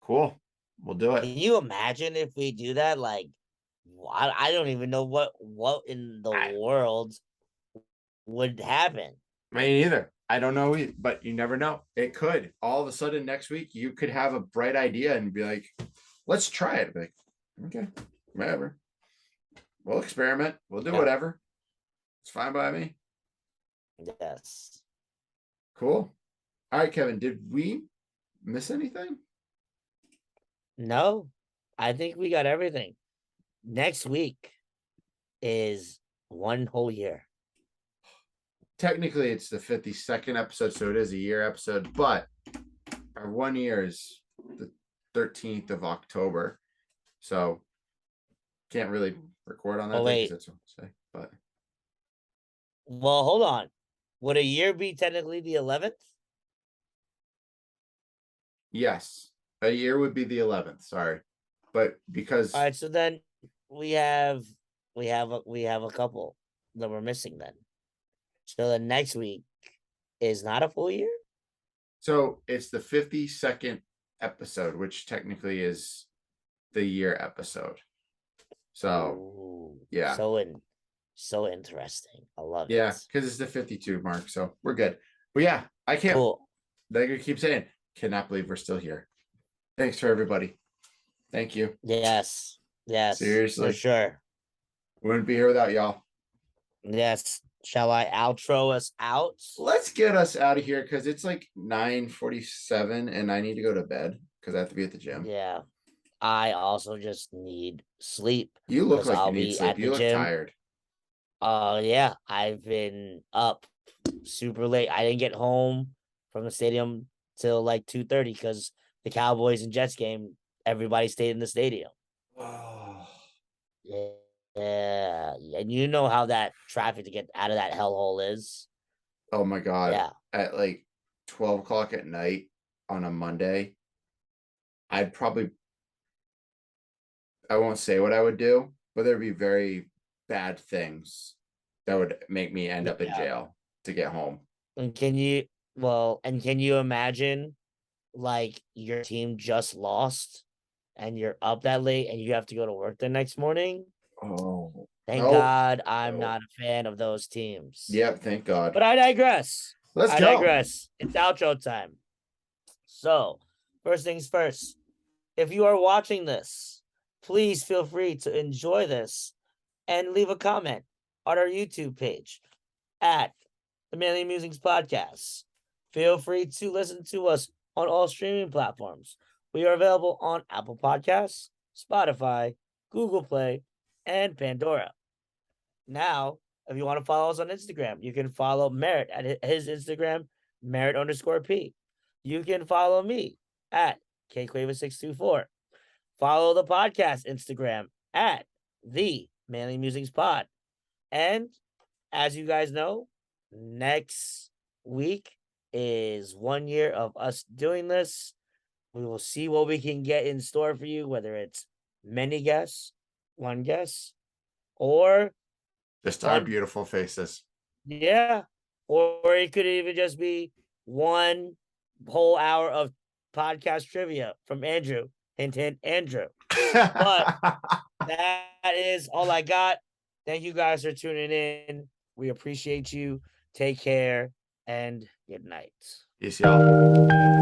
Cool. We'll do it. Can you imagine if we do that? Like, I don't even know what in the world would happen. Me neither. I don't know, but you never know. It could. All of a sudden next week, you could have a bright idea and be like, let's try it. Be like, okay, whatever. We'll experiment. We'll do whatever. It's fine by me. Yes. Cool. All right, Kevin, did we miss anything? No, I think we got everything. Next week is one whole year. Technically, it's the 52nd episode, so it is a year episode, but our 1 year is the 13th of October. So can't really record on that. Wait. That's what I'm saying, but well, hold on. Would a year be technically the 11th? Yes, a year would be the 11th. Sorry, but because all right, so then we have a couple that we're missing then. So the next week is not a full year. So it's the 52nd episode, which technically is the year episode. So ooh, yeah, so interesting. I love it. Yeah, because it's the 52 mark, so we're good. But yeah, I can't. Cool. Like I keep saying, cannot believe we're still here. Thanks for everybody. Thank you. Yes. Seriously, for sure. Wouldn't be here without y'all. Yes. Shall I outro us out? Let's get us out of here because it's like 9:47 and I need to go to bed because I have to be at the gym. Yeah. I also just need sleep. You look like you need sleep. You look tired. Yeah. I've been up super late. I didn't get home from the stadium till like 2:30 because the Cowboys and Jets game, everybody stayed in the stadium. Oh. Yeah. And you know how that traffic to get out of that hellhole is. Oh my God. Yeah. At like 12 o'clock at night on a Monday, I won't say what I would do, but there'd be very bad things that would make me end up in jail to get home. And can you imagine like your team just lost and you're up that late and you have to go to work the next morning? Oh, thank God I'm not a fan of those teams. Yep, thank God. But I digress. I digress. It's outro time. So, first things first, if you are watching this, please feel free to enjoy this and leave a comment on our YouTube page at the Manly Musings Podcast. Feel free to listen to us on all streaming platforms. We are available on Apple Podcasts, Spotify, Google Play, and Pandora. Now, if you want to follow us on Instagram, you can follow Merritt at his Instagram, Merritt_P. You can follow me at KQuaver624. Follow the podcast Instagram at the Manly Musings Pod. And as you guys know, next week is 1 year of us doing this. We will see what we can get in store for you, whether it's many guests, one guest, or just our beautiful faces. Yeah. Or it could even just be one whole hour of podcast trivia from Andrew. Hint, hint, Andrew. But that is all I got. Thank you guys for tuning in. We appreciate you. Take care and good night. Peace, y'all.